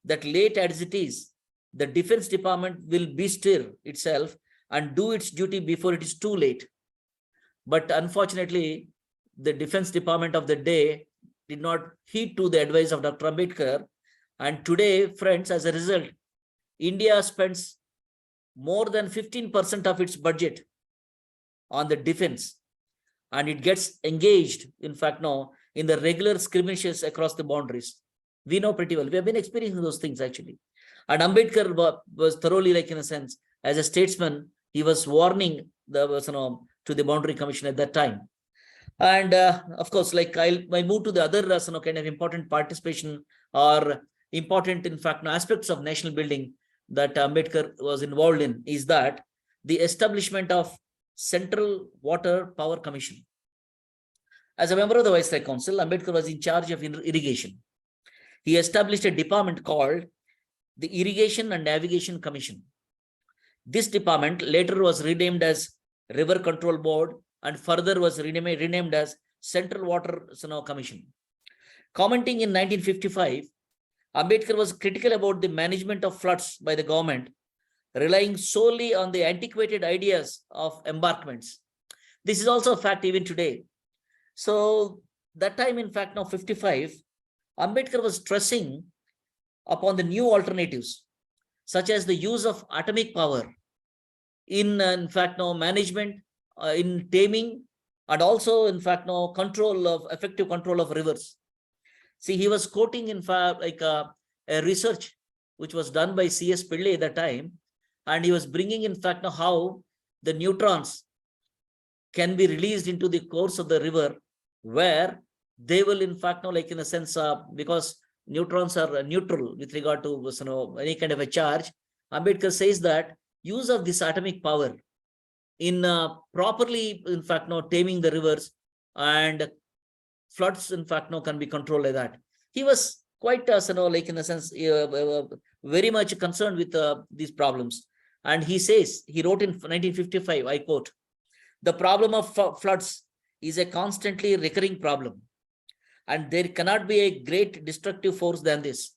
that late as it is, the Defense Department will bestir itself and do its duty before it is too late. But unfortunately, the Defense Department of the day did not heed to the advice of Dr. Ambedkar. And today, friends, as a result, India spends more than 15% of its budget on the defense, and it gets engaged, in fact, now in the regular skirmishes across the boundaries. We know pretty well. We have been experiencing those things actually. And Ambedkar was thoroughly, like in a sense, as a statesman, he was warning to the Boundary Commission at that time. And of course, like I move to the other kind of important participation or important, in fact, aspects of national building that Ambedkar was involved in is that the establishment of Central Water Power Commission. As a member of the Viceroy Council, Ambedkar was in charge of irrigation. He established a department called the Irrigation and Navigation Commission. This department later was renamed as River Control Board and further was renamed as Central Water Commission. Commenting in 1955, Ambedkar was critical about the management of floods by the government, relying solely on the antiquated ideas of embankments. This is also a fact even today. So that time, in fact, now 55, Ambedkar was stressing upon the new alternatives, such as the use of atomic power in fact, now management, in taming, and also, in fact, now effective control of rivers. See, he was quoting, in fact, like a research which was done by C.S. Pillai at that time, and he was bringing, in fact, now how the neutrons can be released into the course of the river, where they will, in fact, now, like in a sense, because neutrons are neutral with regard to any kind of a charge. Ambedkar says that use of this atomic power in properly, in fact, now taming the rivers and floods, in fact, now can be controlled like that. He was quite, like in a sense, very much concerned with these problems. And he says, he wrote in 1955, I quote, the problem of floods is a constantly recurring problem, and there cannot be a great destructive force than this.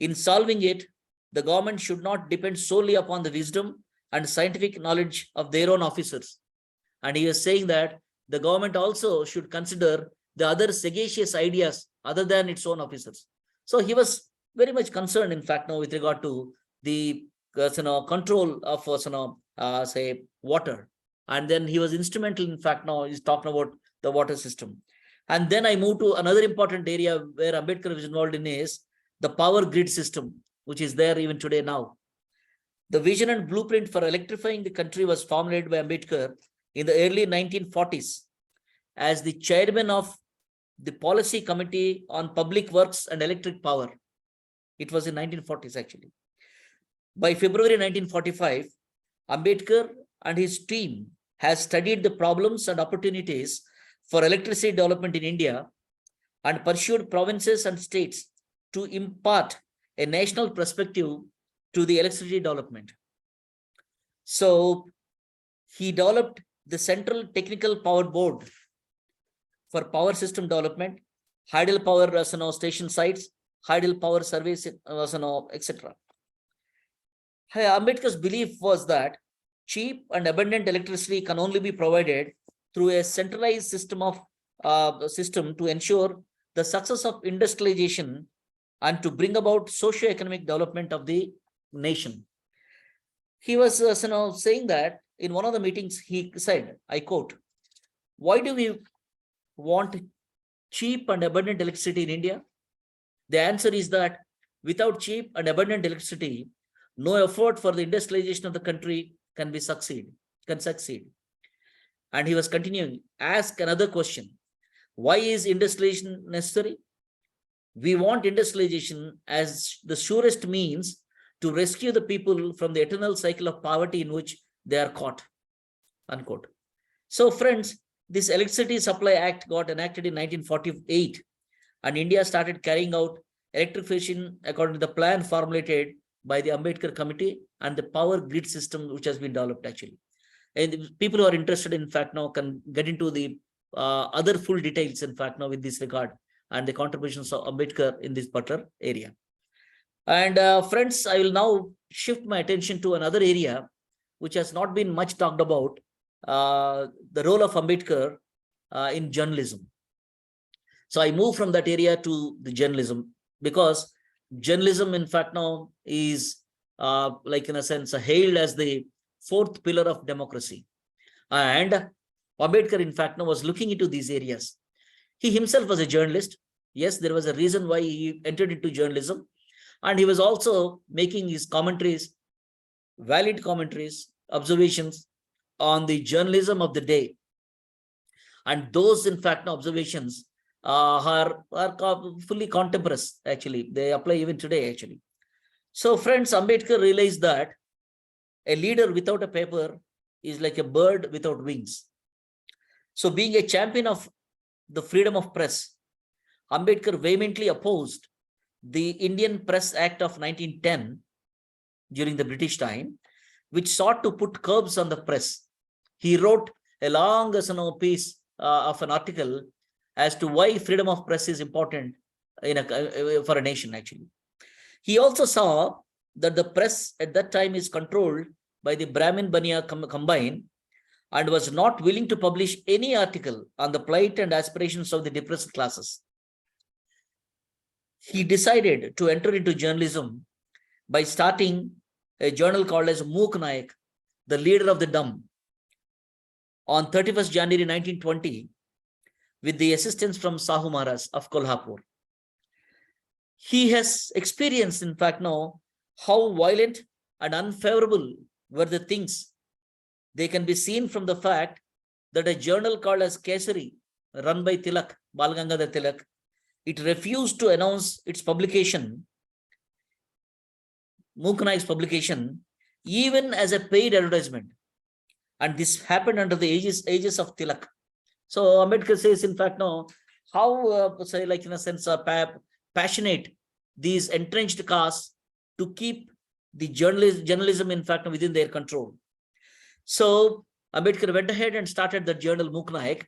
In solving it, the government should not depend solely upon the wisdom and scientific knowledge of their own officers. And he is saying that the government also should consider the other sagacious ideas other than its own officers. So he was very much concerned, in fact, now with regard to the control of say water. And then he was instrumental, in fact, now he's talking about the water system. And then I move to another important area where Ambedkar was involved in is the power grid system, which is there even today now. The vision and blueprint for electrifying the country was formulated by Ambedkar in the early 1940s as the chairman of the Policy Committee on Public Works and Electric Power. It was in 1940s actually. By February 1945, Ambedkar and his team has studied the problems and opportunities for electricity development in India and pursued provinces and states to impart a national perspective to the electricity development. So he developed the Central Technical Power Board for power system development, hydel power station sites, hydel power surveys, etc. Ambedkar's belief was that cheap and abundant electricity can only be provided through a centralized system to ensure the success of industrialization and to bring about socio-economic development of the nation. He was saying that in one of the meetings, he said, I quote, "Why do we want cheap and abundant electricity in India? The answer is that without cheap and abundant electricity, no effort for the industrialization of the country can succeed. And he was continuing, ask another question. Why is industrialization necessary? We want industrialization as the surest means to rescue the people from the eternal cycle of poverty in which they are caught." Unquote. So friends, this Electricity Supply Act got enacted in 1948, and India started carrying out electrification according to the plan formulated by the Ambedkar Committee and the power grid system which has been developed actually. And people who are interested, in fact, now can get into the other full details, in fact, now with this regard and the contributions of Ambedkar in this particular area. And friends, I will now shift my attention to another area which has not been much talked about, the role of Ambedkar in journalism. So I move from that area to the journalism, because journalism, in fact, now is like in a sense hailed as the fourth pillar of democracy. And Ambedkar, in fact, now was looking into these areas. He himself was a journalist. Yes, there was a reason why he entered into journalism. And he was also making his commentaries, valid commentaries, observations on the journalism of the day. And those, in fact, observations are fully contemporaneous, actually. They apply even today, actually. So, friends, Ambedkar realized that a leader without a paper is like a bird without wings. So, being a champion of the freedom of press, Ambedkar vehemently opposed the Indian Press Act of 1910 during the British time, which sought to put curbs on the press. He wrote a long piece of an article as to why freedom of press is important for a nation, actually. He also saw that the press at that time is controlled by the Brahmin Baniya combine, and was not willing to publish any article on the plight and aspirations of the depressed classes. He decided to enter into journalism by starting a journal called as Mook Nayak, the leader of the dumb, on 31st January 1920, with the assistance from Sahu Maharaj of Kolhapur. He has experienced, in fact, now how violent and unfavorable were the things. They can be seen from the fact that a journal called as Kesari, run by Tilak, Bal Gangadhar Tilak, it refused to announce its publication, Mook Nayak's publication, even as a paid advertisement. And this happened under the aegis of Tilak. So Ambedkar says, in fact, now how, say, like in a sense, passionate these entrenched castes to keep the journalism, in fact, within their control. So Ambedkar went ahead and started the journal Mook Nayak,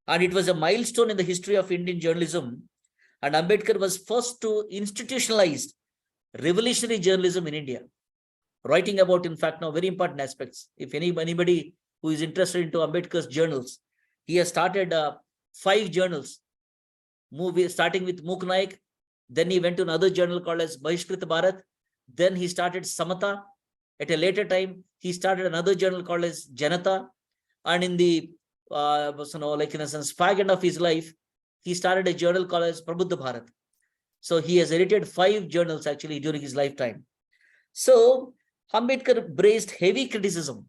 And it was a milestone in the history of Indian journalism. And Ambedkar was first to institutionalize revolutionary journalism in India, writing about, in fact, now very important aspects. If anybody who is interested into Ambedkar's journals, he has started 5 journals, starting with Muk Naik. Then he went to another journal called as Bahishkrit Bharat. Then he started Samata. At a later time, he started another journal called as Janata. And in the, like in a sense, fag end of his life, he started a journal called as Prabuddha Bharat. So he has edited 5 journals actually during his lifetime. So Ambedkar braced heavy criticism.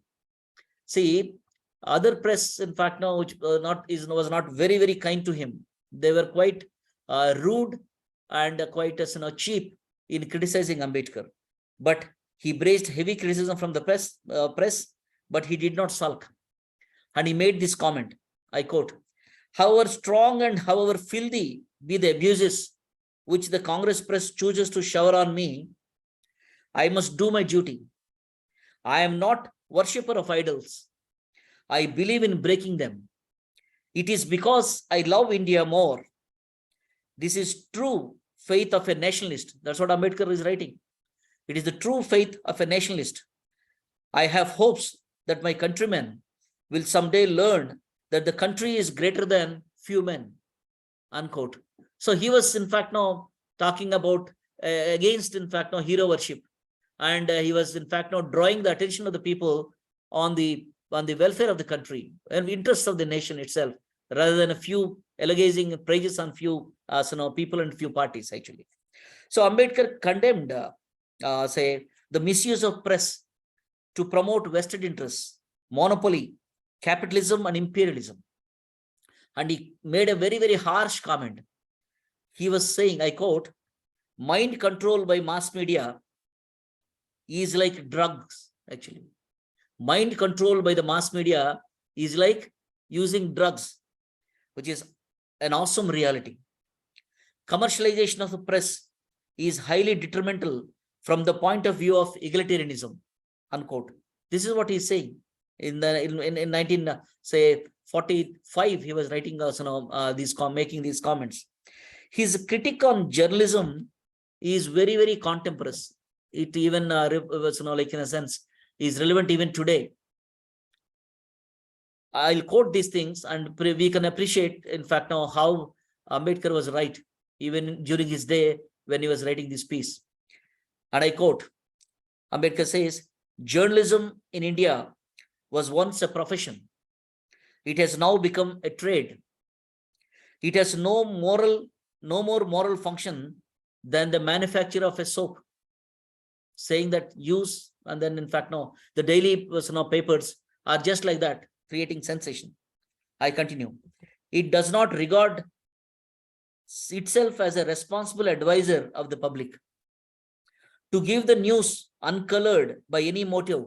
See, other press, in fact, now which was not very, very kind to him. They were quite rude and quite cheap in criticizing Ambedkar. But he braced heavy criticism from the press, but he did not sulk. And he made this comment, I quote, "However strong and however filthy be the abuses which the Congress press chooses to shower on me, I must do my duty. I am not worshipper of idols. I believe in breaking them. It is because I love India more. This is true faith of a nationalist." That's what Ambedkar is writing. It is the true faith of a nationalist. I have hopes that my countrymen will someday learn that the country is greater than few men, unquote. So he was, in fact, now talking about against, in fact, now hero worship. And he was, in fact, now drawing the attention of the people on the welfare of the country and interests of the nation itself, rather than a few alleging praises on few people and few parties, actually. So Ambedkar condemned, say, the misuse of press to promote vested interests, monopoly, capitalism, and imperialism. And he made a very, very harsh comment. He was saying, I quote, "Mind control by mass media is like drugs, actually. Mind control by the mass media is like using drugs, which is an awesome reality. Commercialization of the press is highly detrimental from the point of view of egalitarianism," unquote. This is what he's saying. In 1945, he was writing making these comments. His critique on journalism is very, very contemporary. It even like in a sense is relevant even today. I'll quote these things, and we can appreciate, in fact, now how Ambedkar was right even during his day when he was writing this piece. And I quote, Ambedkar says, "Journalism in India was once a profession. It has now become a trade. It has no more moral function than the manufacture of a soap." Saying that use, and then, in fact, no, the daily papers are just like that, creating sensation. I continue. "It does not regard itself as a responsible advisor of the public, to give the news uncolored by any motive,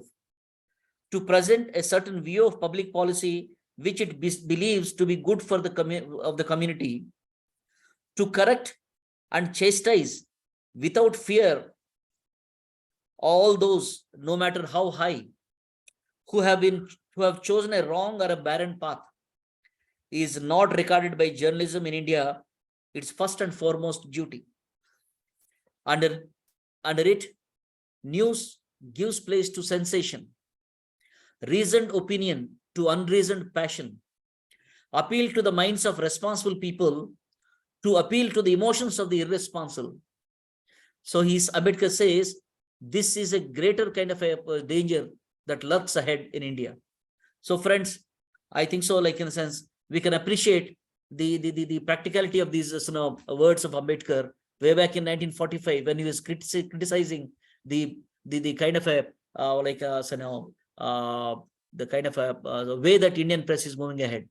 to present a certain view of public policy which it believes to be good for the community, to correct and chastise without fear all those, no matter how high, who have chosen a wrong or a barren path, is not regarded by journalism in India its first and foremost duty. Under it, news gives place to sensation, reasoned opinion to unreasoned passion, appeal to the minds of responsible people to appeal to the emotions of the irresponsible." So Ambedkar says, this is a greater kind of a danger that lurks ahead in India. So friends, I think so, like in a sense, we can appreciate the practicality of these words of Ambedkar way back in 1945 when he was criticizing the kind of a the kind of the way that Indian press is moving ahead.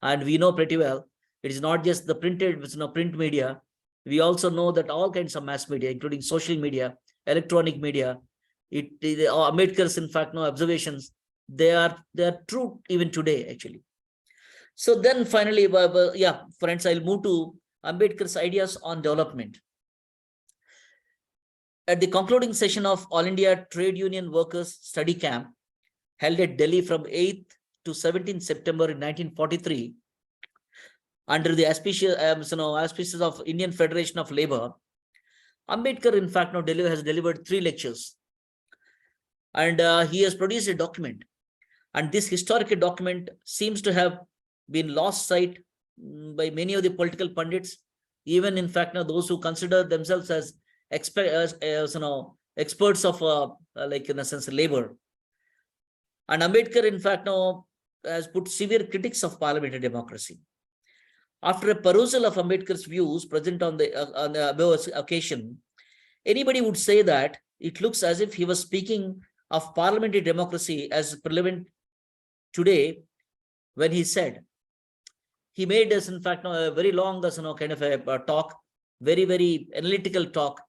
And we know pretty well, it is not just the print media. We also know that all kinds of mass media, including social media, electronic media, Ambedkar's, in fact, observations, they are true even today, actually. So then finally, friends, I'll move to Ambedkar's ideas on development. At the concluding session of All India Trade Union Workers Study Camp, held at Delhi from 8th to 17th September in 1943, under the auspices of Indian Federation of Labor, Ambedkar, in fact, now has delivered 3 lectures. And he has produced a document. And this historical document seems to have been lost sight by many of the political pundits, even in fact, now those who consider themselves as experts of like in a sense labor. And Ambedkar, in fact, now has put severe critics of parliamentary democracy. After a perusal of Ambedkar's views present on the above occasion, anybody would say that it looks as if he was speaking of parliamentary democracy as prevalent today, when he said, he made us, in fact, a very long, kind of a talk, very, very analytical talk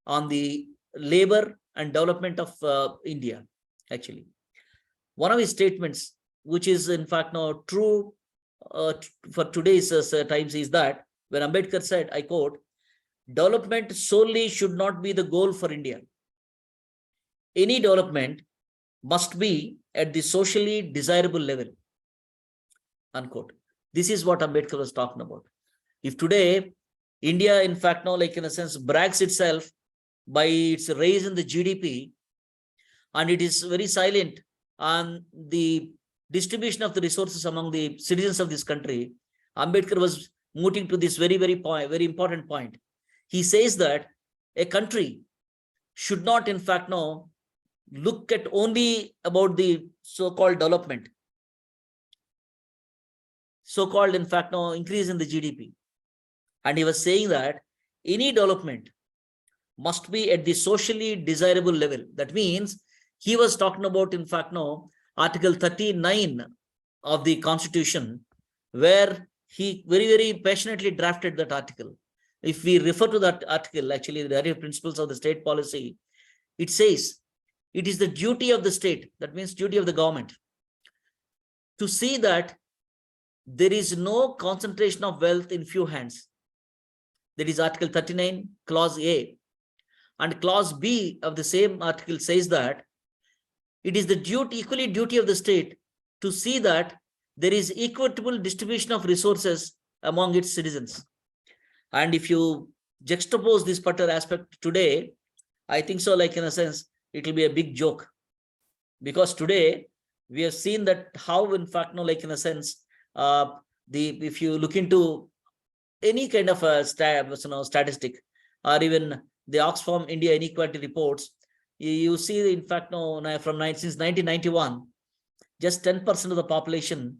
on the labor and development of India, actually. One of his statements, which is in fact now true for today's times, is that when Ambedkar said, I quote, development solely should not be the goal for India. Any development must be at the socially desirable level, unquote. This is what Ambedkar was talking about. If today India, in fact, now like in a sense brags itself by its raise in the GDP, and it is very silent on the distribution of the resources among the citizens of this country, Ambedkar was moving to this very, very important point. He says that a country should not, in fact, now look at only about the so-called development, so-called, in fact, now increase in the GDP. And he was saying that any development must be at the socially desirable level. That means he was talking about, in fact, now Article 39 of the Constitution, where he very, very passionately drafted that article. If we refer to that article, actually, the area of principles of the state policy, it says it is the duty of the state, that means duty of the government, to see that there is no concentration of wealth in few hands. That is Article 39, Clause A. And Clause B of the same article says that it is the equally duty of the state to see that there is equitable distribution of resources among its citizens. And if you juxtapose this particular aspect today, I think so, like in a sense, it will be a big joke. Because today we have seen that how, in fact, no, like in a sense, if you look into any kind of a statistic, or even the Oxfam India Inequality reports, you see, in fact, no, since 1991, just 10% of the population,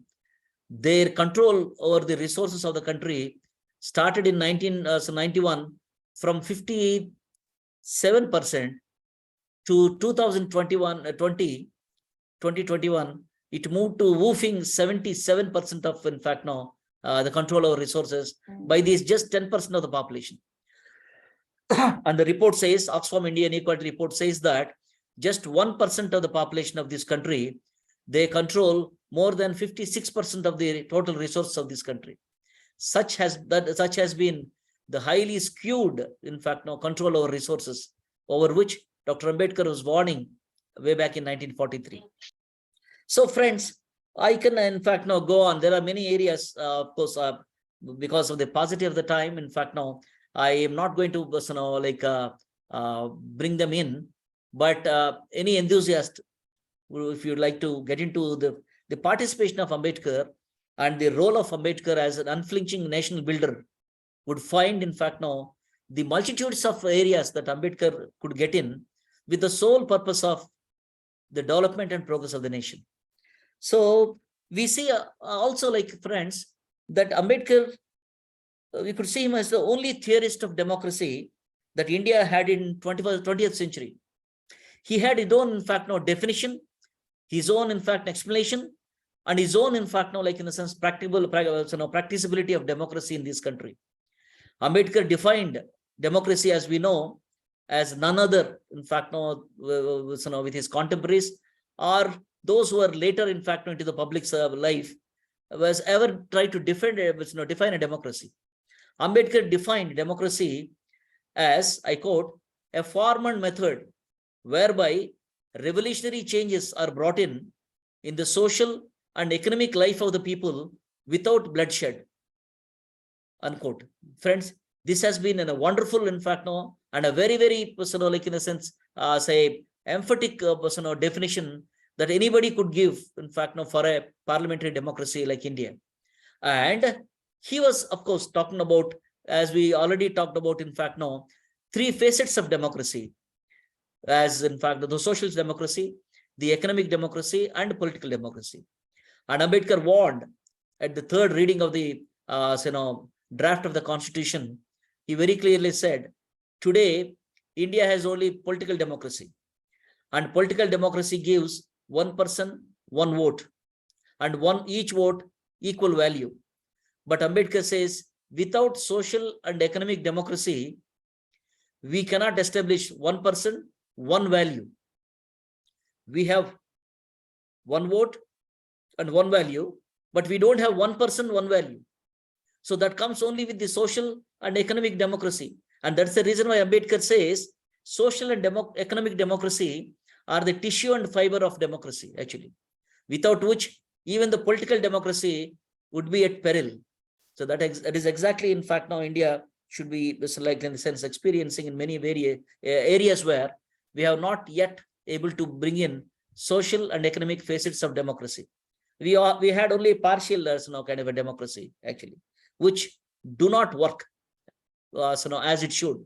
their control over the resources of the country started in 1991 from 57% to 2021, it moved to woofing 77% of, in fact, now the control over resources by these just 10% of the population. And the report says, Oxfam India Inequality report says that just 1% of the population of this country, they control more than 56% of the total resources of this country. Such has been the highly skewed, in fact, now control over resources, over which Dr. Ambedkar was warning way back in 1943. So, friends, I can, in fact, now go on. There are many areas, of course, because of the paucity of the time. In fact, now I am not going to, bring them in. But any enthusiast, if you'd like to get into the participation of Ambedkar and the role of Ambedkar as an unflinching national builder, would find, in fact, now the multitudes of areas that Ambedkar could get in with the sole purpose of the development and progress of the nation. So we see also, like, friends, that Ambedkar, we could see him as the only theorist of democracy that India had in 20th century. He had his own, in fact, no definition, his own, in fact, explanation, and his own, in fact, no, like in a sense, practicability of democracy in this country. Ambedkar defined democracy, as we know, as none other, in fact, no, with his contemporaries or those who are later, in fact, into the public life, was ever tried to define a democracy. Ambedkar defined democracy as, I quote, a form and method whereby revolutionary changes are brought in the social and economic life of the people without bloodshed. unquote. Friends, this has been a wonderful, in fact, no, and a very, very, like in a sense, say, emphatic, definition that anybody could give, in fact, no, for a parliamentary democracy like India. And he was, of course, talking about, as we already talked about, in fact, no, three facets of democracy, as in fact, the social democracy, the economic democracy, and political democracy. And Ambedkar warned at the third reading of the draft of the constitution. He very clearly said, today, India has only political democracy, and political democracy gives one person, one vote, and each vote equal value. But Ambedkar says, without social and economic democracy, we cannot establish one person, one value. We have one vote and one value, but we don't have one person, one value. So that comes only with the social and economic democracy. And that's the reason why Ambedkar says social and economic democracy are the tissue and fiber of democracy, actually, without which even the political democracy would be at peril. So that is exactly, in fact, now India should be, like in the sense, experiencing in many various areas where we have not yet able to bring in social and economic facets of democracy. We had only partial, kind of a democracy, actually, which do not work, as it should.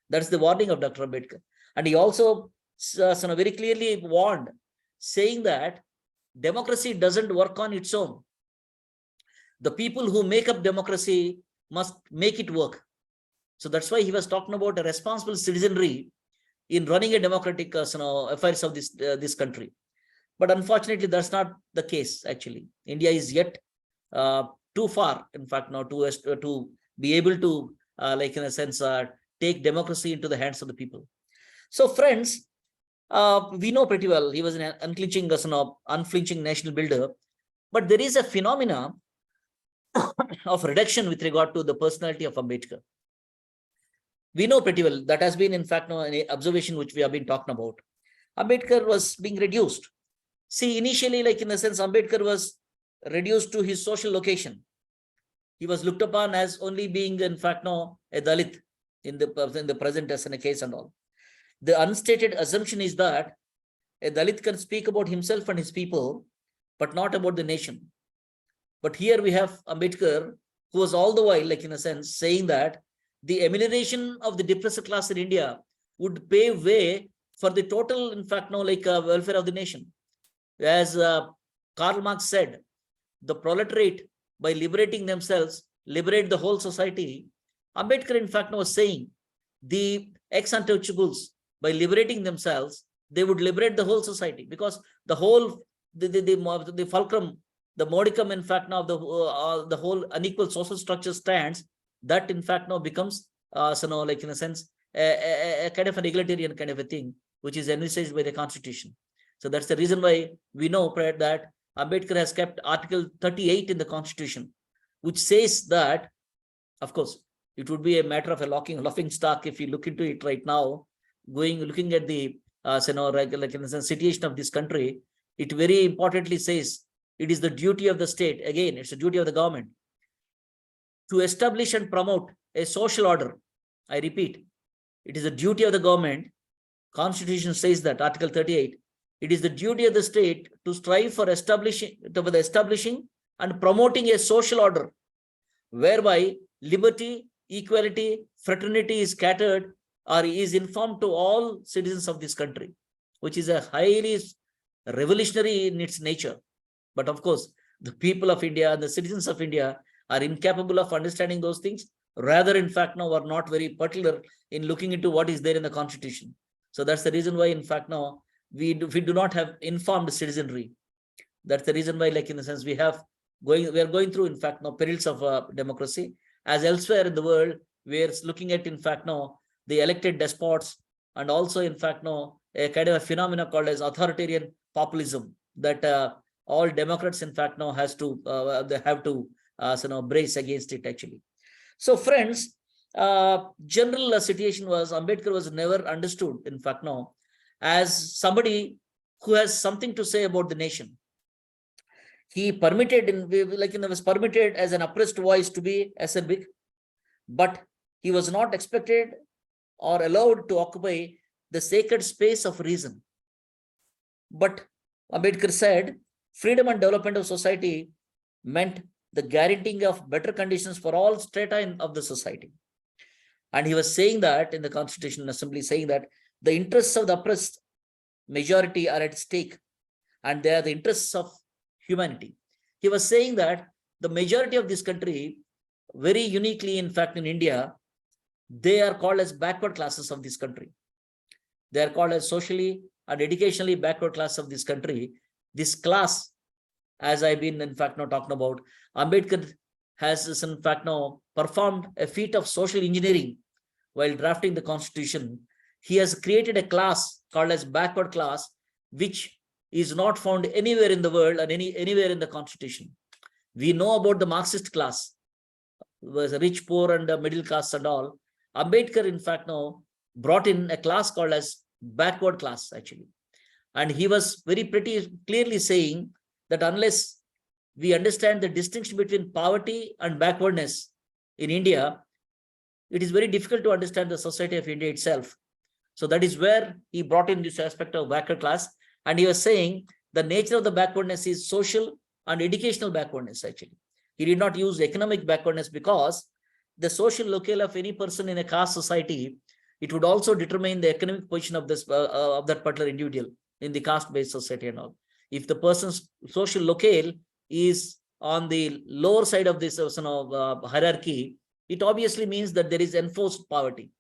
That's the warning of Dr. Ambedkar. And he also, very clearly warned, saying that democracy doesn't work on its own. The people who make up democracy must make it work. So that's why he was talking about a responsible citizenry in running a democratic, affairs of this country. But unfortunately, that's not the case, actually. India is yet too far, in fact, now to be able to, like in a sense, take democracy into the hands of the people. So, friends, we know pretty well he was an unflinching national builder, but there is a phenomena of reduction with regard to the personality of Ambedkar. We know pretty well that has been, in fact, an observation which we have been talking about. Ambedkar was being reduced. See, initially, like in a sense, Ambedkar was reduced to his social location. He was looked upon as only being, in fact, a Dalit in the present as in a case and all. The unstated assumption is that a Dalit can speak about himself and his people, but not about the nation. But here we have Ambedkar, who was all the while, like in a sense, saying that the amelioration of the depressed class in India would pave way for the total, in fact, welfare of the nation. As Karl Marx said, the proletariat, by liberating themselves, liberate the whole society. Ambedkar, in fact, was saying the ex-untouchables, by liberating themselves, they would liberate the whole society, because the whole, the fulcrum, the modicum, in fact, now the whole unequal social structure stands. That, in fact, now becomes, like in a sense, a kind of an egalitarian kind of a thing, which is envisaged by the Constitution. So that's the reason why we know that Ambedkar has kept Article 38 in the Constitution, which says that, of course, it would be a matter of a laughing stock if you look into it right now, looking at the like in the situation of this country. It very importantly says it is the duty of the state. Again, it's the duty of the government to establish and promote a social order. I repeat, it is the duty of the government. Constitution says that, Article 38. It is the duty of the state to strive for establishing and promoting a social order whereby liberty, equality, fraternity is catered or is informed to all citizens of this country, which is a highly revolutionary in its nature. But of course, the people of India and the citizens of India are incapable of understanding those things. Rather, in fact, now are not very particular in looking into what is there in the Constitution. So that's the reason why, in fact, now we do not have informed citizenry. That's the reason why, like in the sense, we are going through, in fact, now perils of democracy. As elsewhere in the world, we are looking at, in fact, now the elected despots, and also, in fact, now a kind of a phenomena called as authoritarian populism that all Democrats, in fact, now they have to brace against it, actually. So, friends, general situation was Ambedkar was never understood, in fact, now as somebody who has something to say about the nation. He was permitted as an oppressed voice to be assembled, but he was not expected or allowed to occupy the sacred space of reason. But Ambedkar said freedom and development of society meant the guaranteeing of better conditions for all strata of the society. And he was saying that in the Constitutional Assembly, saying that the interests of the oppressed majority are at stake, and they are the interests of humanity. He was saying that the majority of this country, very uniquely, in fact, in India, they are called as backward classes of this country. They are called as socially and educationally backward class of this country. This class, as I've been, in fact, now talking about, Ambedkar has, in fact, now performed a feat of social engineering while drafting the Constitution. He has created a class called as backward class, which is not found anywhere in the world or anywhere in the Constitution. We know about the Marxist class, was rich, poor, and middle class and all. Ambedkar, in fact, now brought in a class called as backward class, actually. And he was very pretty clearly saying that unless we understand the distinction between poverty and backwardness in India, it is very difficult to understand the society of India itself. So that is where he brought in this aspect of backward class. And he was saying the nature of the backwardness is social and educational backwardness, actually. He did not use economic backwardness, because the social locale of any person in a caste society, it would also determine the economic position of this of that particular individual in the caste-based society and all. If the person's social locale is on the lower side of this hierarchy, it obviously means that there is enforced poverty.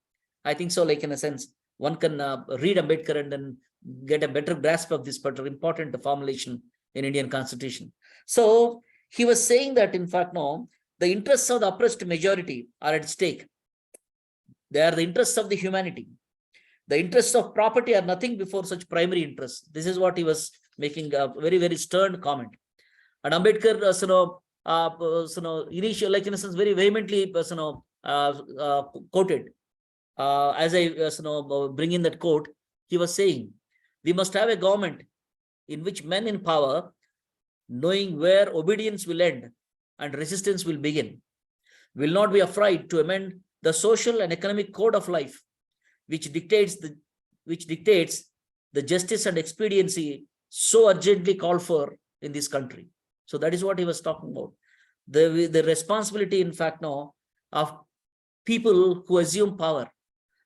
I think so, like in a sense, one can read Ambedkar and then get a better grasp of this particular important formulation in Indian Constitution. So he was saying that, in fact, no, the interests of the oppressed majority are at stake. They are the interests of the humanity. The interests of property are nothing before such primary interests. This is what he was making a very, very stern comment. And Ambedkar, initial, like in a sense, very vehemently, quoted. As I bring in that quote, he was saying, we must have a government in which men in power, knowing where obedience will end and resistance will begin, will not be afraid to amend the social and economic code of life, which dictates the justice and expediency so urgently called for in this country. So that is what he was talking about. The responsibility, in fact, now of people who assume power.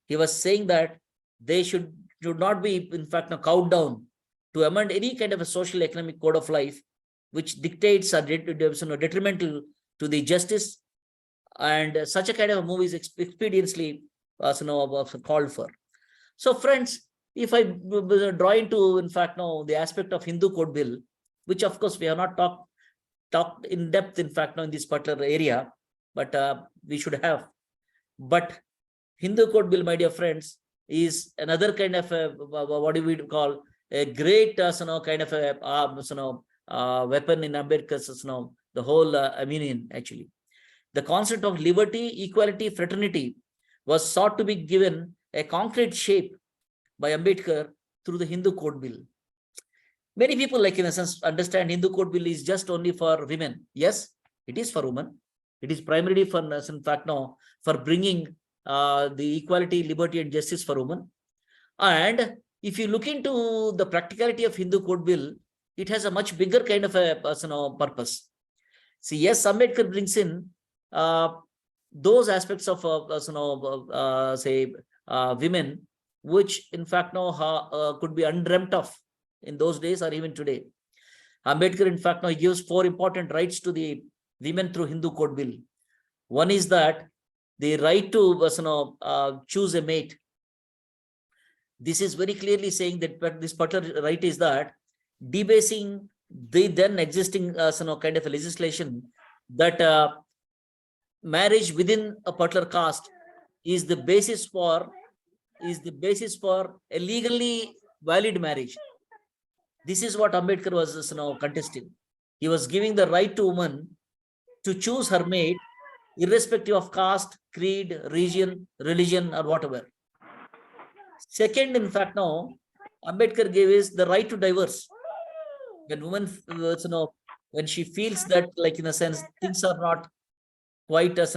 He was saying that they should not be, in fact, now cowed down to amend any kind of a social economic code of life, which dictates are detrimental to the justice, and such a kind of a move is expediently called for. So, friends, if I draw into, in fact, now the aspect of Hindu Code Bill, which of course we have not talked in depth, in fact, now in this particular area, but we should have. But Hindu Code Bill, my dear friends, is another kind of a, what do we call, a great kind of a weapon in Ambedkar's the whole Armenian, actually. The concept of liberty, equality, fraternity was sought to be given a concrete shape by Ambedkar through the Hindu Code Bill. Many people, like in a sense, understand Hindu Code Bill is just only for women. Yes, it is for women. It is primarily for, in fact, now for bringing the equality, liberty, and justice for women. And if you look into the practicality of Hindu Code Bill, it has a much bigger kind of a purpose. See, yes, Ambedkar brings in those aspects of women, which in fact now could be undreamt of in those days or even today. Ambedkar, in fact, now he gives 4 important rights to the women through Hindu Code Bill. One is that the right to choose a mate. This is very clearly saying that this particular right is that debasing the then existing kind of a legislation that marriage within a particular caste is the basis for a legally valid marriage. This is what Ambedkar was contesting. He was giving the right to woman to choose her mate irrespective of caste, creed, region, religion, or whatever. Second, in fact, now Ambedkar gave is the right to divorce. When woman, when she feels that, like in a sense, things are not quite as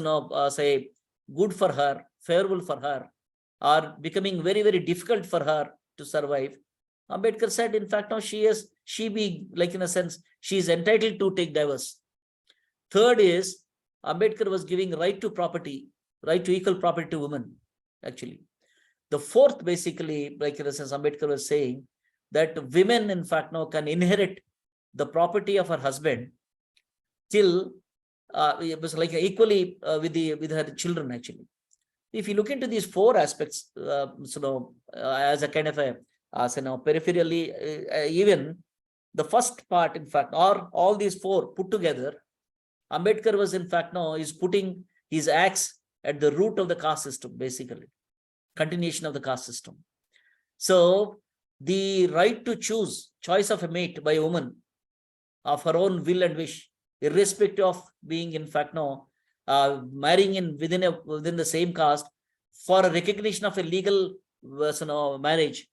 good for her, favorable for her, or becoming very, very difficult for her to survive, Ambedkar said, in fact, now she be like in a sense, she is entitled to take divorce. Third is Ambedkar was giving right to property, right to equal property to women, actually. The fourth, basically, like in a sense, Ambedkar was saying that women, in fact, now can inherit the property of her husband till it was like equally with her children, actually. If you look into these four aspects, as a kind of a, peripherally, even the first part, in fact, or all these four put together, Ambedkar was, in fact, is putting his axe at the root of the caste system, basically, continuation of the caste system. So the right to choice of a mate by a woman of her own will and wish, irrespective of being, in fact, marrying within the same caste, for a recognition of a legal marriage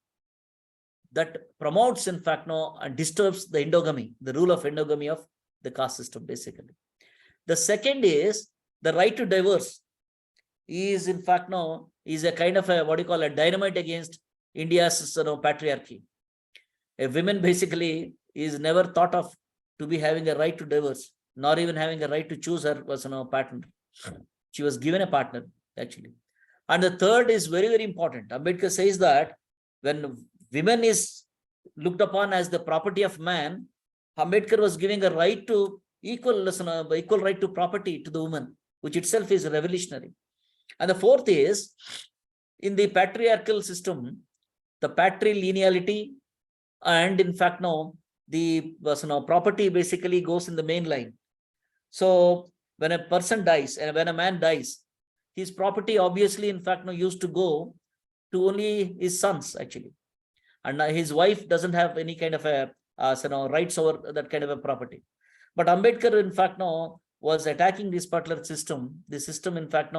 that promotes, in fact, and disturbs the endogamy, the rule of endogamy of the caste system, basically. The second is the right to divorce is, in fact, is a kind of a, what you call, a dynamite against India's patriarchy. A woman basically is never thought of to be having a right to divorce, nor even having a right to choose her partner. She was given a partner, actually. And the third is very, very important. Ambedkar says that when women is looked upon as the property of man, Ambedkar was giving a right to equal right to property to the woman, which itself is revolutionary. And the fourth is, in the patriarchal system, the patrilineality and, in fact, the property basically goes in the main line. So when a person dies and when a man dies, his property obviously, in fact, used to go to only his sons, actually. And his wife doesn't have any kind of a rights over that kind of a property. But Ambedkar, in fact, was attacking this particular system. The system, in fact,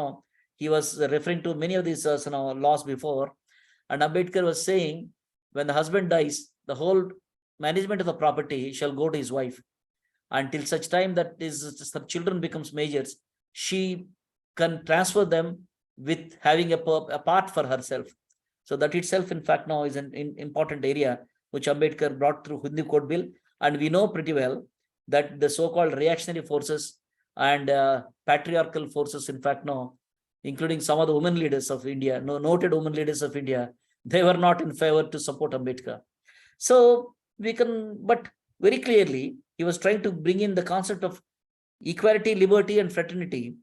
he was referring to many of these laws before. And Ambedkar was saying, when the husband dies, the whole management of the property shall go to his wife. Until such time that her children becomes majors, she can transfer them with having a part for herself. So that itself, in fact, is an important area which Ambedkar brought through Hindu Code Bill. And we know pretty well that the so-called reactionary forces and patriarchal forces, in fact, including some of the women leaders of India, noted women leaders of India, they were not in favor to support Ambedkar. So we can, but very clearly, he was trying to bring in the concept of equality, liberty, and fraternity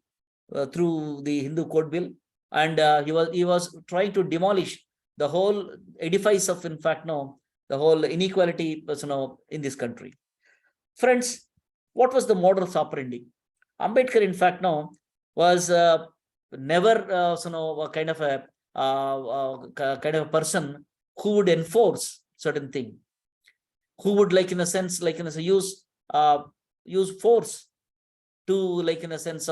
through the Hindu Code Bill. And he was trying to demolish the whole edifice of, in fact, the whole inequality in this country. Friends, what was the modus operandi? Ambedkar, in fact, was never kind of a person who would enforce certain thing, who would, like in a sense, use force to, like in a sense,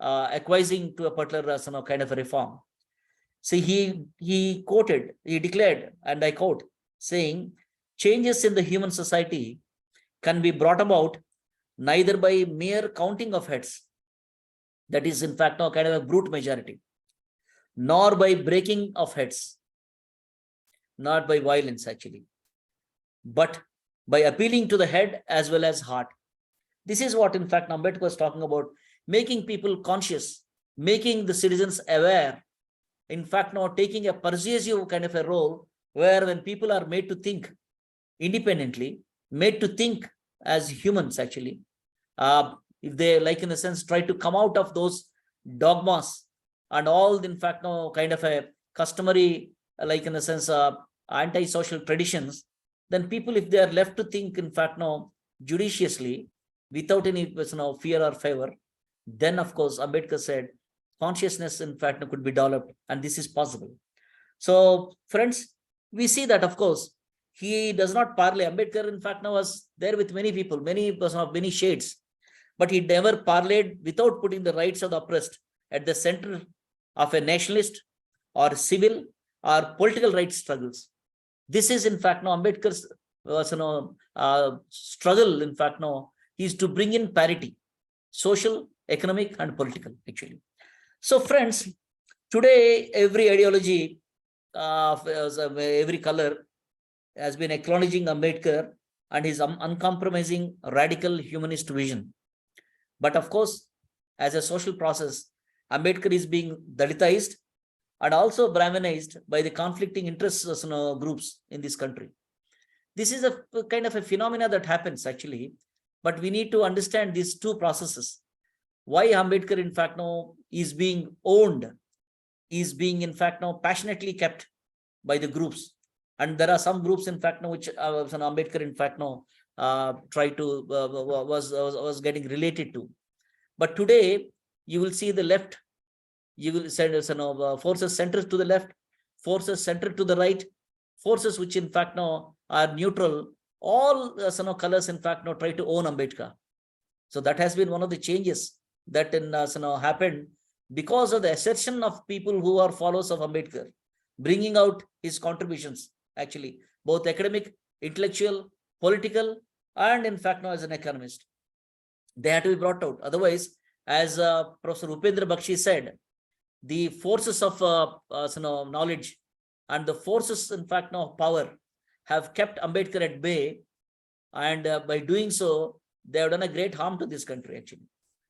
acquiescing to a particular kind of a reform. See, he declared, and I quote, saying, changes in the human society can be brought about neither by mere counting of heads, that is, in fact, kind of a brute majority, nor by breaking of heads, not by violence, actually, but by appealing to the head as well as heart. This is what, in fact, Ambedkar was talking about, making people conscious, making the citizens aware, in fact, taking a persuasive kind of a role, where when people are made to think independently, made to think as humans, actually, if they, like in a sense, try to come out of those dogmas and all, in fact, kind of a customary, like in a sense, anti-social traditions, then people, if they are left to think, in fact, judiciously, without any fear or favor, then, of course, Ambedkar said, consciousness, in fact, could be developed, and this is possible. So, friends, we see that, of course, he does not parley. Ambedkar, in fact, was there with many people, many shades, but he never parlayed without putting the rights of the oppressed at the center of a nationalist or civil or political rights struggles. This is, in fact, Ambedkar's struggle, in fact, is to bring in parity, social, economic, and political, actually. So friends, today every ideology, every color has been acknowledging Ambedkar and his uncompromising radical humanist vision. But of course, as a social process, Ambedkar is being Dalitized and also Brahminized by the conflicting interests groups in this country. This is a kind of a phenomena that happens actually, but we need to understand these two processes. Why Ambedkar, in fact, now is being owned, is being, in fact, now passionately kept by the groups. And there are some groups, in fact, now which Ambedkar, in fact, now was getting related to. But today, you will see the left, you will send forces centered to the left, forces centered to the right, forces which, in fact, now are neutral. All colors, in fact, now try to own Ambedkar. So that has been one of the changes that happened because of the assertion of people who are followers of Ambedkar, bringing out his contributions, actually, both academic, intellectual, political, and in fact now as an economist. They had to be brought out. Otherwise, as Professor Upendra Bakshi said, the forces of knowledge and the forces, in fact, now of power have kept Ambedkar at bay. And by doing so, they have done a great harm to this country, actually.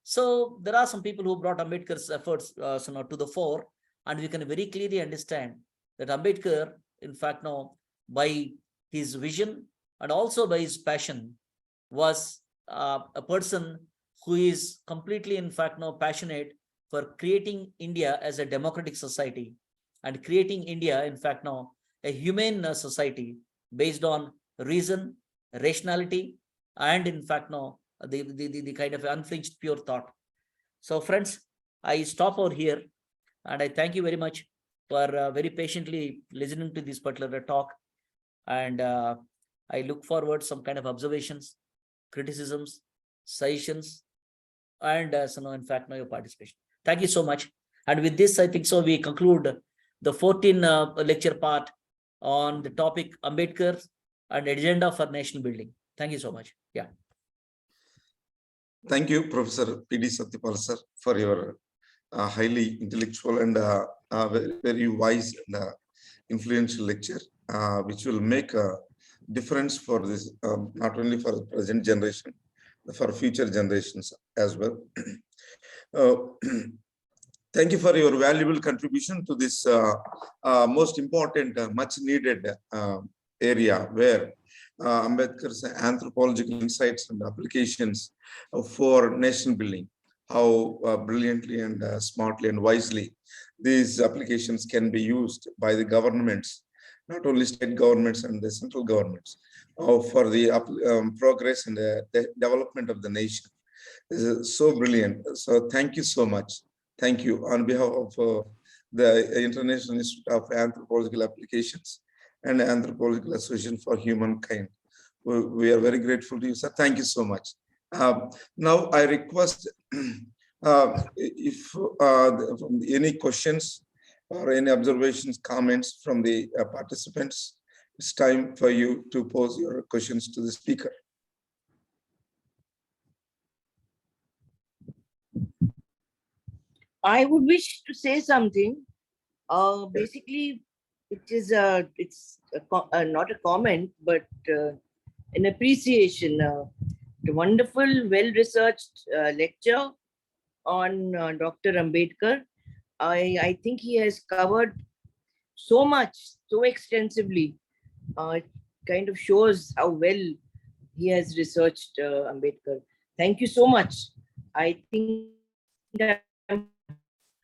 So there are some people who brought Ambedkar's efforts to the fore, and we can very clearly understand that Ambedkar, in fact, now by his vision and also by his passion, was a person who is completely, in fact, now passionate for creating India as a democratic society and creating India, in fact, now a humane society based on reason, rationality, and in fact, now the kind of unflinched pure thought. So friends, I stop over here and I thank you very much for very patiently listening to this particular talk. And I look forward some kind of observations, criticisms, suggestions, and in fact, now your participation. Thank you so much. And with this, I think so we conclude the 14 lecture part on the topic Ambedkar and agenda for national building. Thank you so much. Yeah. Thank you, Professor P.D.Satyapal, sir, for your highly intellectual and very, very wise and influential lecture, which will make a difference for this, not only for the present generation, for future generations as well. Thank you for your valuable contribution to this most important, much needed area where Ambedkar's anthropological insights and applications for nation building, how brilliantly and smartly and wisely these applications can be used by the governments, not only state governments and the central governments, for the progress and the development of the nation. This is so brilliant. So thank you so much. Thank you on behalf of the International Institute of Anthropological Applications and Anthropological Association for Humankind. We are very grateful to you, sir. Thank you so much. Now I request if any questions or any observations, comments from the participants, it's time for you to pose your questions to the speaker. I would wish to say something. Basically, it's not a comment, but an appreciation. A wonderful, well-researched lecture on Dr. Ambedkar. I think he has covered so much, so extensively. It kind of shows how well he has researched Ambedkar. Thank you so much. I think I'm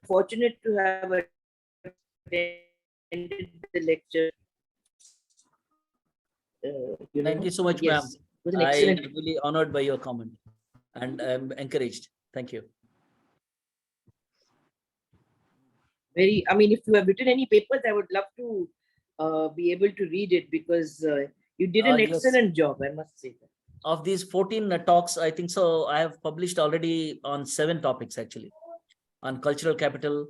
fortunate to have attended the lecture. Thank you so much, ma'am. I'm really honored by your comment and I'm encouraged. Thank you. I mean, if you have written any papers, I would love to be able to read it because you did an excellent job, I must say that. Of these 14 talks, I think so, I have published already on 7 topics actually, on cultural capital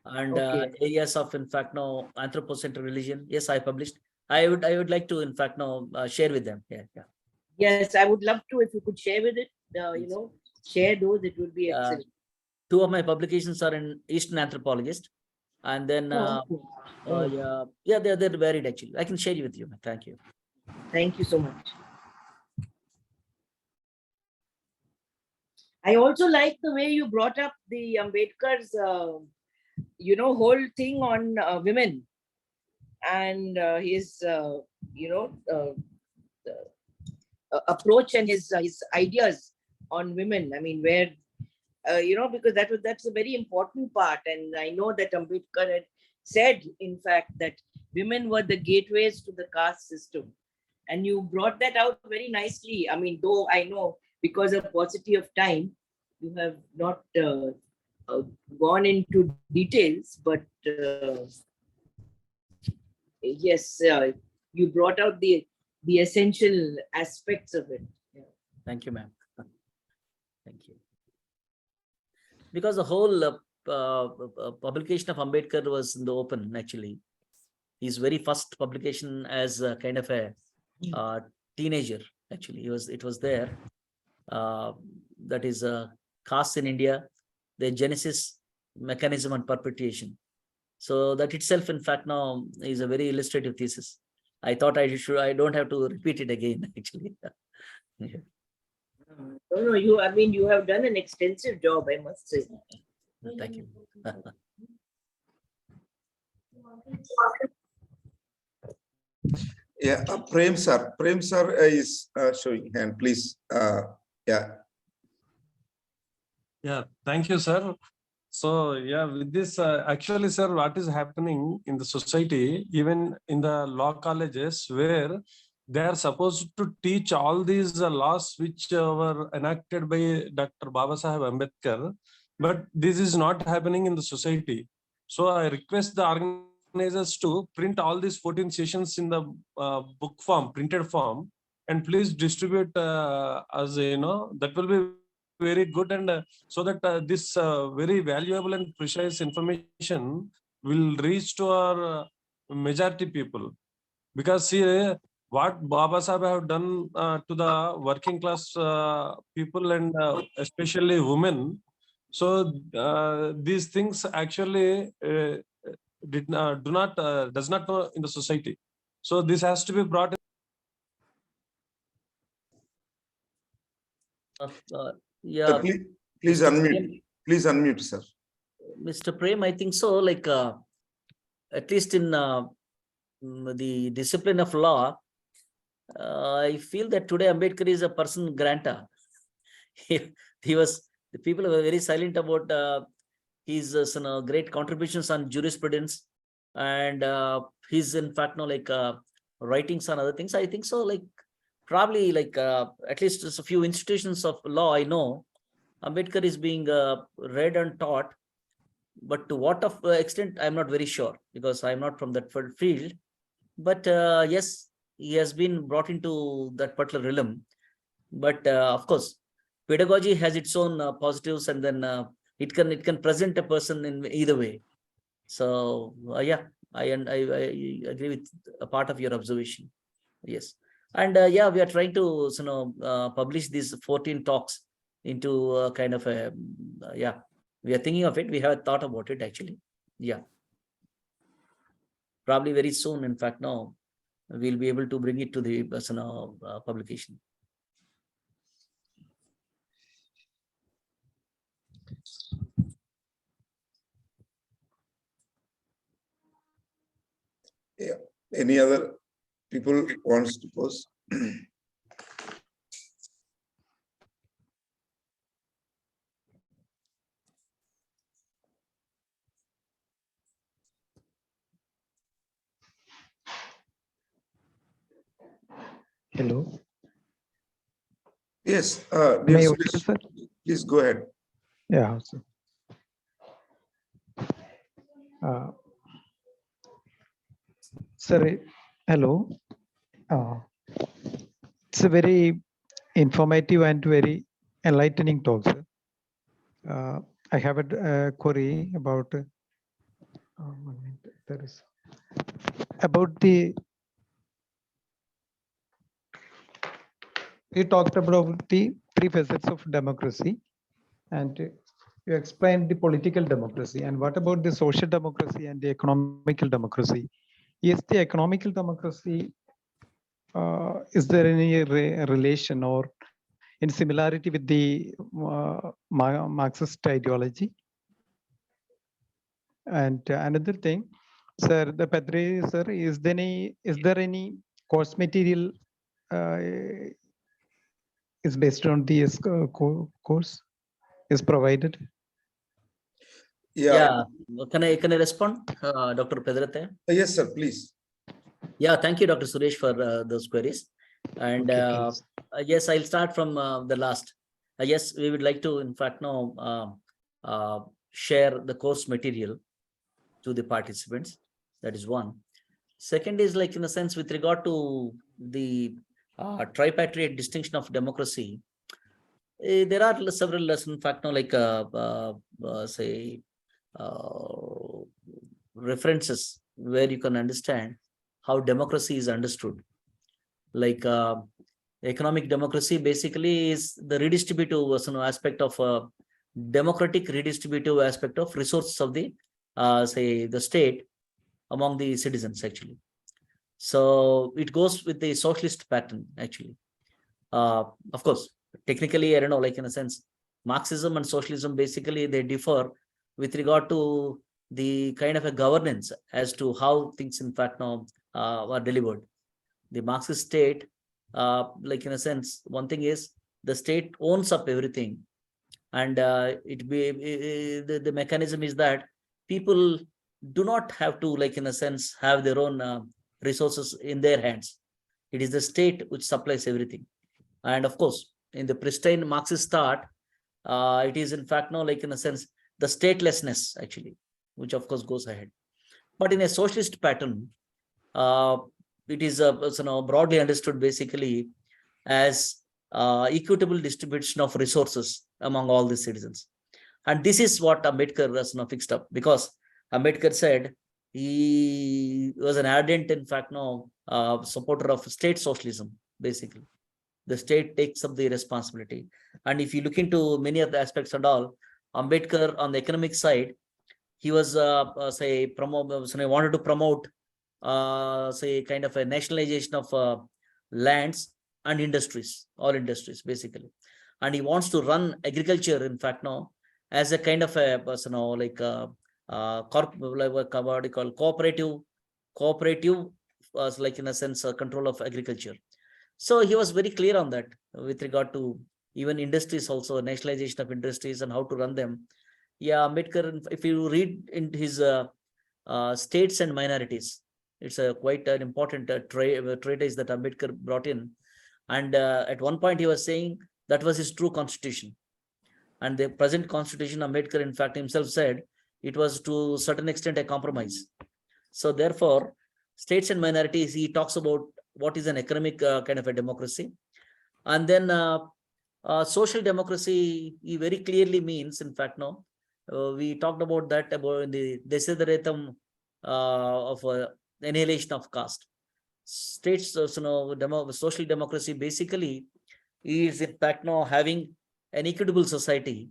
and areas of, in fact, no anthropocentric religion. Yes, I published. I would like to, in fact, no share with them. Yeah. Yes, I would love to if you could share with it. Share those. It would be excellent. Two of my publications are in Eastern Anthropologist, and then yeah, they're varied actually. I can share it with you. Thank you. Thank you so much. I also like the way you brought up the Ambedkar's, whole thing on women and his, approach and his ideas on women. I mean, where because that's a very important part, and I know that Ambedkar had said, in fact, that women were the gateways to the caste system, and you brought that out very nicely. I mean, though I know because of paucity of time, you have not gone into details, but yes, you brought out the essential aspects of it. Yeah. Thank you, ma'am. Thank you. Because the whole publication of Ambedkar was in the open, actually. His very first publication as a kind of a teenager, actually. It was there. That is caste in India, the genesis, mechanism, and perpetuation. So that itself, in fact, now is a very illustrative thesis. I thought I don't have to repeat it again, actually. Yeah. No, you have done an extensive job, I must say. Thank you. Yeah, Prem sir is showing hand, please. Yeah. Yeah, thank you, sir. So yeah, with this, actually, sir, what is happening in the society, even in the law colleges, where they are supposed to teach all these laws which were enacted by Dr. Babasaheb Ambedkar, but this is not happening in the society. So I request the organizers to print all these 14 sessions in the book form, printed form, and please distribute as that will be very good, and so that this very valuable and precise information will reach to our majority people. Because see what Baba Sahib have done to the working class people and especially women. So these things actually does not know in the society. So this has to be brought. Yeah. Please unmute. Please unmute, sir. Mr. Prem, I think so. Like at least in the discipline of law, I feel that today Ambedkar is a person grantor. He was. The people were very silent about his great contributions on jurisprudence, and his in fact writings on other things. I think so. Like probably like at least just a few institutions of law I know, Ambedkar is being read and taught, but to what of extent I'm not very sure, because I'm not from that field. But yes, he has been brought into that particular realm. But of course, pedagogy has its own positives, and then it can present a person in either way. So yeah, I agree with a part of your observation. Yes, and yeah, we are trying to publish these 14 talks into kind of a yeah. We are thinking of it. We have thought about it actually. Yeah, probably very soon. In fact, now we'll be able to bring it to the publication. Yeah. Any other people wants to pose? Hello. Yes. Am I audible, sir? Please go ahead. Yeah. Sir. Sir, hello. It's a very informative and very enlightening talk, sir. I have a query about the. You talked about the three facets of democracy, and you explained the political democracy, and what about the social democracy and the economical democracy? Is the economical democracy, is there any relation or in similarity with the Marxist ideology? And another thing, sir, the Padre, sir, is there any course material is based on this course is provided? Yeah. Can I respond, Dr. Pedrate? Yes, sir, please. Yeah, thank you, Dr. Suresh, for those queries. And Okay, please. yes, I'll start from the last. Yes, we would like to, in fact, now share the course material to the participants. That is one. Second is, like, in a sense, with regard to the tripatriate distinction of democracy, there are several lessons, in fact, like say references where you can understand how democracy is understood. Like economic democracy basically is the redistributive aspect of democratic redistributive aspect of resources of the say the state among the citizens actually. So it goes with the socialist pattern actually. Of course, technically, I don't know, like in a sense, Marxism and socialism basically they differ with regard to the kind of a governance as to how things in fact now are delivered. The Marxist state, like in a sense, one thing is the state owns up everything, and the mechanism is that people do not have to, like in a sense, have their own resources in their hands. It is the state which supplies everything. And of course, in the pristine Marxist thought, it is in fact now, like in a sense, the statelessness actually, which of course goes ahead. But in a socialist pattern, it is broadly understood basically as equitable distribution of resources among all the citizens. And this is what Ambedkar has fixed up, because Ambedkar said he was an ardent, in fact, supporter of state socialism, basically. The state takes up the responsibility. And if you look into many of the aspects and all, Ambedkar on the economic side, he was wanted to promote say kind of a nationalization of lands and industries, all industries basically. And he wants to run agriculture, in fact, now as a kind of a like what do you call cooperative like in a sense control of agriculture. So he was very clear on that with regard to even industries, also nationalization of industries and how to run them. Yeah, Ambedkar, if you read in his states and minorities, it's a quite an important treatise that Ambedkar brought in. And at one point he was saying that was his true constitution. And the present constitution, Ambedkar in fact himself said, it was to a certain extent a compromise. So therefore, states and minorities, he talks about what is an economic kind of a democracy. And then social democracy, he very clearly means, in fact, no, we talked about that about in the Desideratum of annihilation of caste. States, social democracy basically is, in fact, now having an equitable society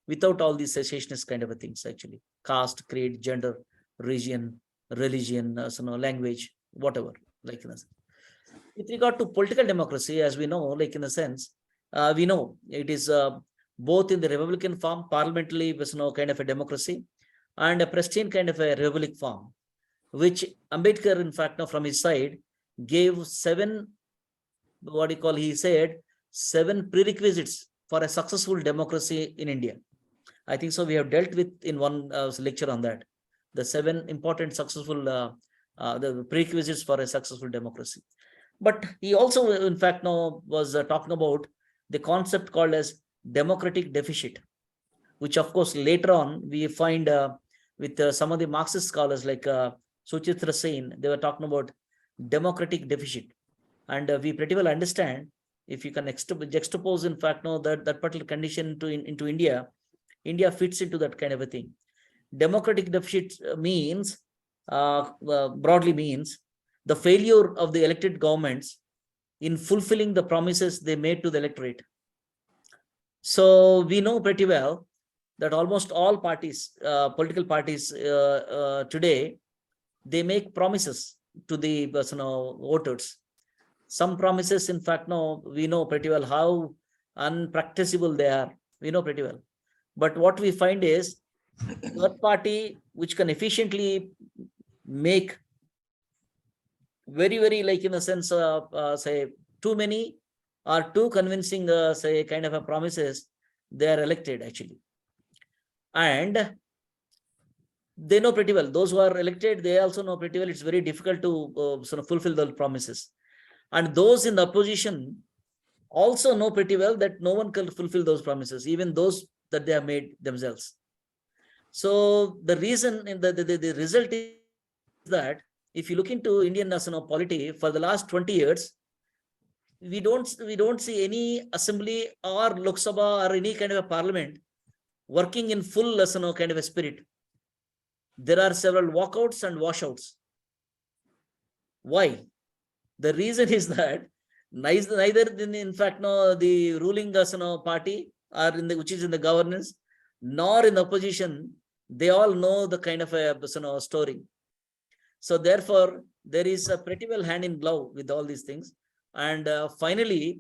without all these cessationist kind of a things, actually. Caste, creed, gender, region, religion, language, whatever, like in a sense. With regard to political democracy, as we know, like in a sense, we know it is both in the republican form, parliamentary, kind of a democracy, and a pristine kind of a republic form, which Ambedkar, in fact, now from his side, gave seven, what do you call, he said, 7 prerequisites for a successful democracy in India. I think so. We have dealt with in one lecture on that, the 7 important successful the prerequisites for a successful democracy. But he also, in fact, now was talking about the concept called as democratic deficit, which of course later on we find with some of the Marxist scholars like Suchitra Sen, they were talking about democratic deficit. And we pretty well understand, if you can juxtapose, in fact, no, that particular condition into India, India fits into that kind of a thing. Democratic deficit means, broadly means, the failure of the elected governments in fulfilling the promises they made to the electorate. So we know pretty well that almost all parties, political parties today, they make promises to the voters. Some promises, in fact, no, we know pretty well how unpracticable they are. We know pretty well. But what we find is third party which can efficiently make very like in a sense say too many or too convincing say kind of a promises, they are elected actually, and they know pretty well, those who are elected, they also know pretty well it's very difficult to fulfill the promises, and those in the opposition also know pretty well that no one can fulfill those promises, even those that they have made themselves. So the reason in the result is that if you look into Indian national polity for the last 20 years, we don't see any assembly or Lok Sabha or any kind of a parliament working in full kind of a spirit. There are several walkouts and washouts. Why? The reason is that neither in fact the ruling party or which is in the governance nor in the opposition, they all know the kind of a story. So therefore, there is a pretty well hand in glove with all these things. And finally,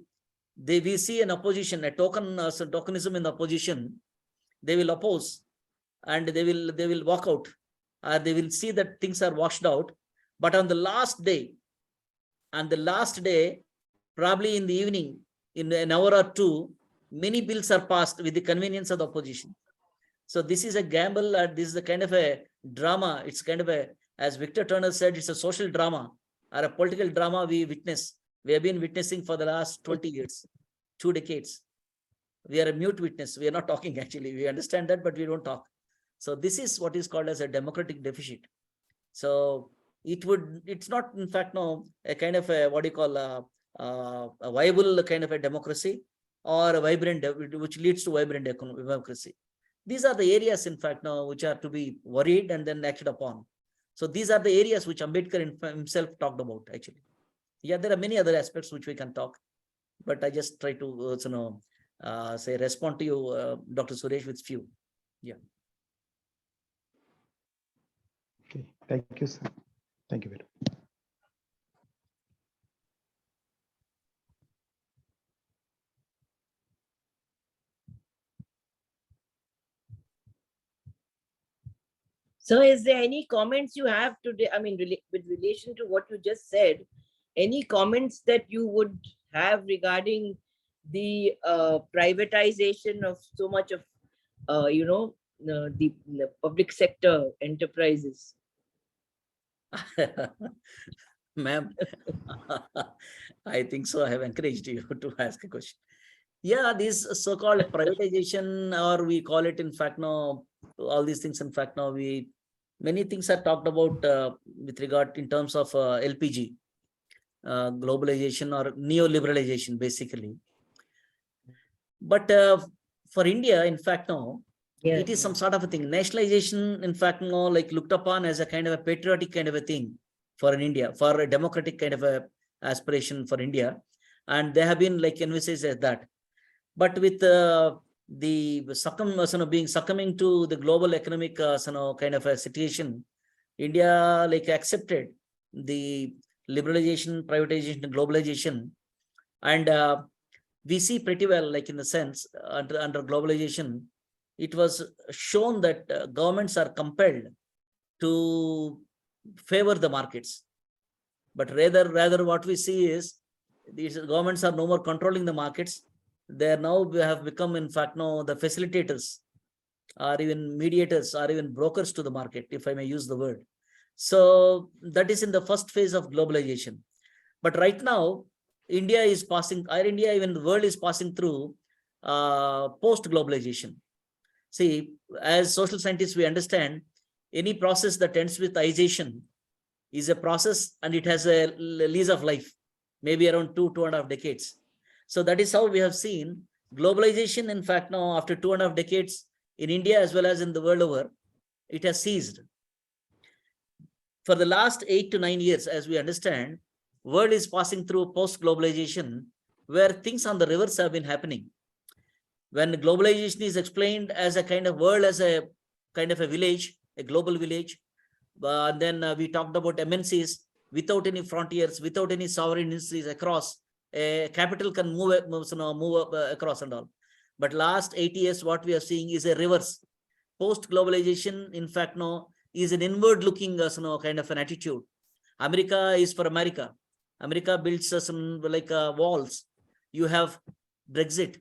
we see an opposition, a tokenism in the opposition. They will oppose, and they will walk out. They will see that things are washed out. But on the last day, probably in the evening, in an hour or two, many bills are passed with the convenience of the opposition. So this is a gamble, and this is a kind of a drama. It's kind of a, as Victor Turner said, it's a social drama or a political drama we witness. We have been witnessing for the last 20 years, 2 decades. We are a mute witness. We are not talking actually. We understand that, but we don't talk. So this is what is called as a democratic deficit. So it's not in fact a kind of a, what do you call a viable kind of a democracy or a vibrant, which leads to vibrant democracy. These are the areas, in fact, now which are to be worried and then acted upon. So these are the areas which Ambedkar himself talked about, actually. Yeah, there are many other aspects which we can talk, but I just try to say respond to you, Dr. Suresh, with few. Yeah. Okay, thank you, sir. Thank you very much. So is there any comments you have today? I mean, with relation to what you just said, any comments that you would have regarding the privatization of so much of, the public sector enterprises? Ma'am, I think so. I have encouraged you to ask a question. Yeah, this so-called privatization, or we call it, in fact, now all these things, in fact, now many things are talked about with regard in terms of LPG, globalization or neoliberalization, basically. But for India, in fact, now it is some sort of a thing. Nationalization, in fact, now like looked upon as a kind of a patriotic kind of a thing for in India, for a democratic kind of a aspiration for India, and they have been like envisaged as that. But with the succumbing to the global economic kind of a situation, India like accepted the liberalization, privatization, globalization, and we see pretty well, like in the sense under globalization, it was shown that governments are compelled to favor the markets, but rather what we see is these governments are no more controlling the markets. They are now have become, in fact, now the facilitators or even mediators or even brokers to the market, if I may use the word. So that is in the first phase of globalization. But right now, India is passing, or India, even the world is passing through post-globalization. See, as social scientists, we understand any process that ends with ization is a process, and it has a lease of life, maybe around 2.5 decades. So that is how we have seen globalization. In fact, now after 2.5 decades in India as well as in the world over, it has ceased. For the last 8 to 9 years, as we understand, world is passing through post-globalization, where things on the reverse have been happening. when globalization is explained as a kind of world, as a kind of a village, a global village, then we talked about MNCs without any frontiers, without any sovereign industries across. A capital can move across and all. But last 8 years, what we are seeing is a reverse. Post-globalization, in fact, is an inward-looking kind of an attitude. America is for America. America builds some walls. You have Brexit.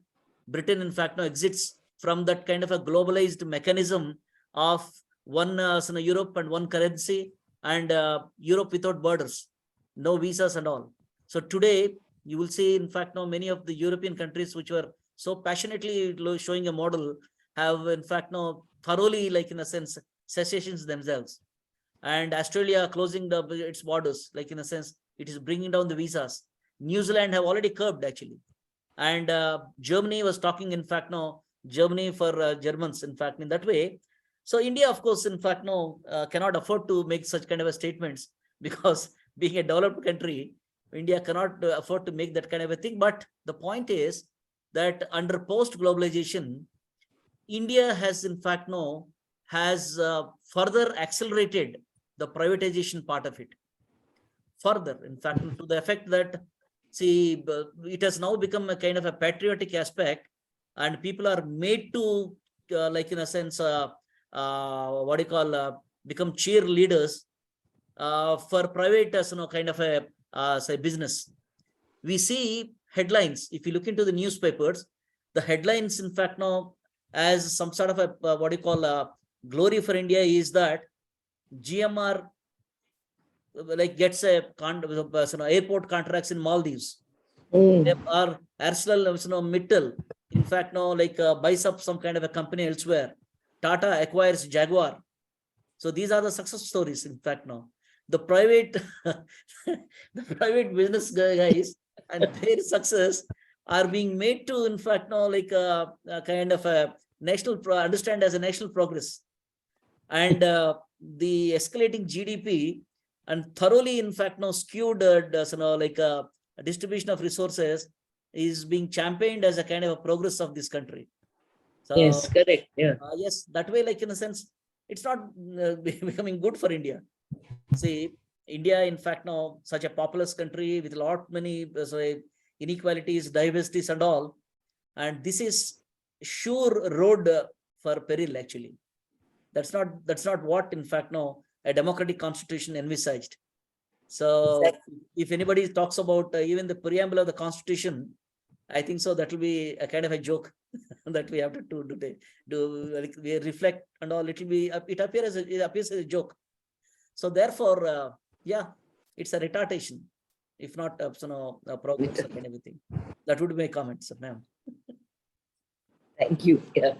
Britain, in fact, now exits from that kind of a globalized mechanism of one Europe and one currency, and Europe without borders, no visas and all. So today, you will see, in fact, now many of the European countries which were so passionately showing a model have, in fact, now thoroughly, in a sense, cessations themselves. And Australia closing its borders, in a sense, it is bringing down the visas. New Zealand have already curbed, actually. And Germany was talking, in fact, now Germany for Germans, in fact, in that way. So India, of course, in fact, cannot afford to make such kind of statements, because being a developed country, India cannot afford to make that kind of a thing. But the point is that under post-globalization, India has, in fact, has further accelerated the privatization part of it. Further, in fact, to the effect that, see, it has now become a kind of a patriotic aspect, and people are made to, in a sense, what do you call, become cheerleaders for private, kind of a say business. We see headlines. If you look into the newspapers, the headlines, in fact, now as some sort of a what do you call glory for India is that GMR gets a airport contracts in Maldives. Or ArcelorMittal, in fact, buys up some kind of a company elsewhere. Tata acquires Jaguar. So these are the success stories, in fact, now. The private, the private business guys and their success are being made to, in fact, now a kind of a national, understand as a national progress. And the escalating GDP and thoroughly, in fact, now skewed, a distribution of resources is being championed as a kind of a progress of this country. So, yes, correct. Yeah. Yes, that way, in a sense, it's not becoming good for India. See, India, in fact, now such a populous country with a lot many inequalities, diversities, and all, and this is sure road for peril. Actually, that's not what, in fact, now a democratic constitution envisaged. So, exactly. If anybody talks about even the preamble of the constitution, I think so that will be a kind of a joke that we have to do. We reflect and all. It will be. It appears as a joke. So therefore, yeah, it's a retardation, if not a progress or kind of thing. That would be my comments, ma'am. Thank you. Yeah.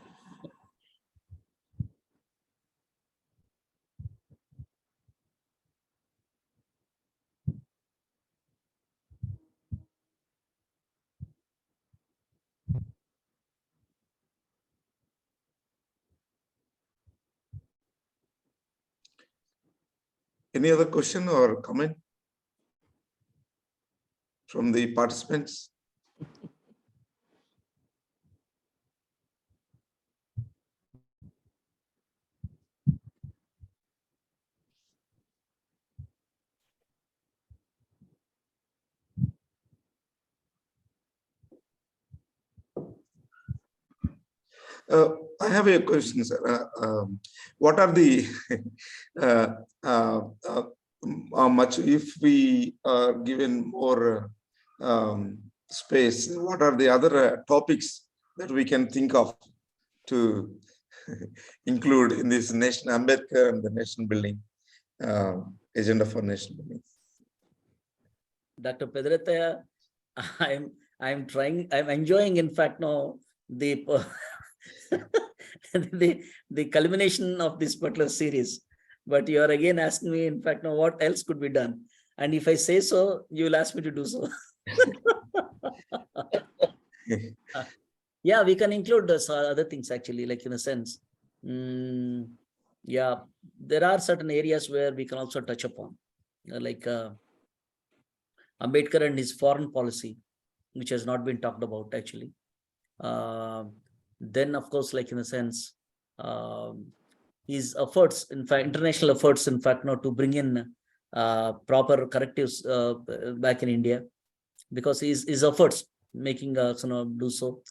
Any other question or comment from the participants? I have a question, sir. What are the much if we are given more space? What are the other topics that we can think of to include in this nation Ambedkar and the nation building agenda for nation building? Dr. P.D.Satyapal, I'm enjoying, in fact, now the the culmination of this particular series. But you are again asking me, in fact, now what else could be done? And if I say so, you will ask me to do so. Yeah, we can include other things, actually, in a sense. Yeah, there are certain areas where we can also touch upon, Ambedkar and his foreign policy, which has not been talked about, actually. Then, of course, like in a sense, his efforts, in fact, international efforts, in fact, now to bring in proper correctives back in India, because his efforts making us do so.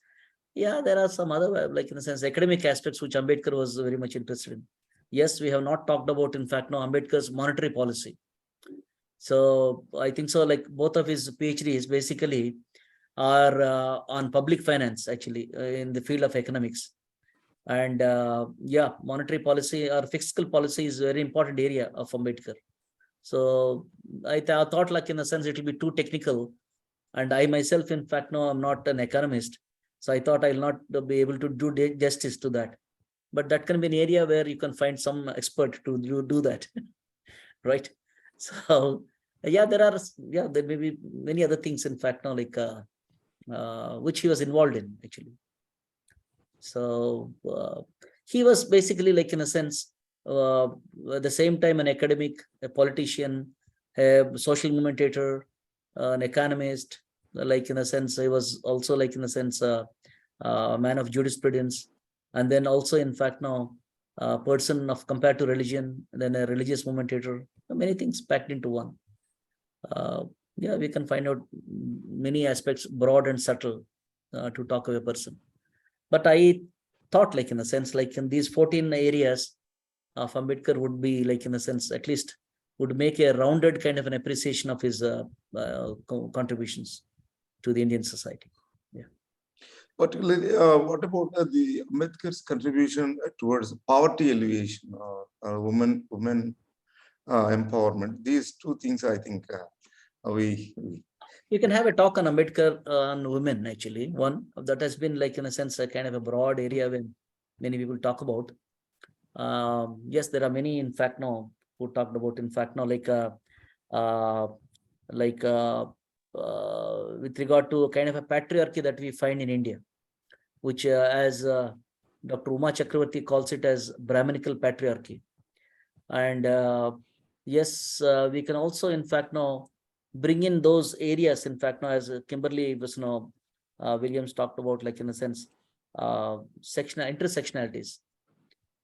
Yeah, there are some other, like in a sense, academic aspects which Ambedkar was very much interested in. Yes, we have not talked about, in fact, now Ambedkar's monetary policy. So I think so, like both of his PhDs basically are on public finance, actually, in the field of economics. And yeah, monetary policy or fiscal policy is a very important area of Ambedkar. So I thought, like in a sense, it will be too technical. And I myself, in fact, no, I'm not an economist. So I thought I'll not be able to do justice to that. But that can be an area where you can find some expert to do that, right? So yeah, there may be many other things, in fact, now like which he was involved in, actually. So he was basically, like in a sense, at the same time, an academic, a politician, a social movementator, an economist. Like in a sense, he was also, like in a sense, a man of jurisprudence, and then also, in fact, now a person of compared to religion, and then a religious movementator. Many things packed into one. Yeah, we can find out many aspects, broad and subtle, to talk of a person. But I thought, like in a sense, like in these 14 areas of Ambedkar would be, like in a sense, at least would make a rounded kind of an appreciation of his contributions to the Indian society. Yeah. Particularly, what about the Ambedkar's contribution towards poverty alleviation or women empowerment? These two things, I think, you can have a talk on Ambedkar on women, actually. One that has been, like in a sense, a kind of a broad area when many people talk about. Yes, there are many, in fact, now who talked about, in fact, now with regard to a kind of a patriarchy that we find in India, which as Dr. Uma Chakravarti calls it as Brahminical patriarchy. And yes, we can also, in fact, now bring in those areas, in fact, now as Kimberly was, Williams talked about, like in a sense, intersectionalities.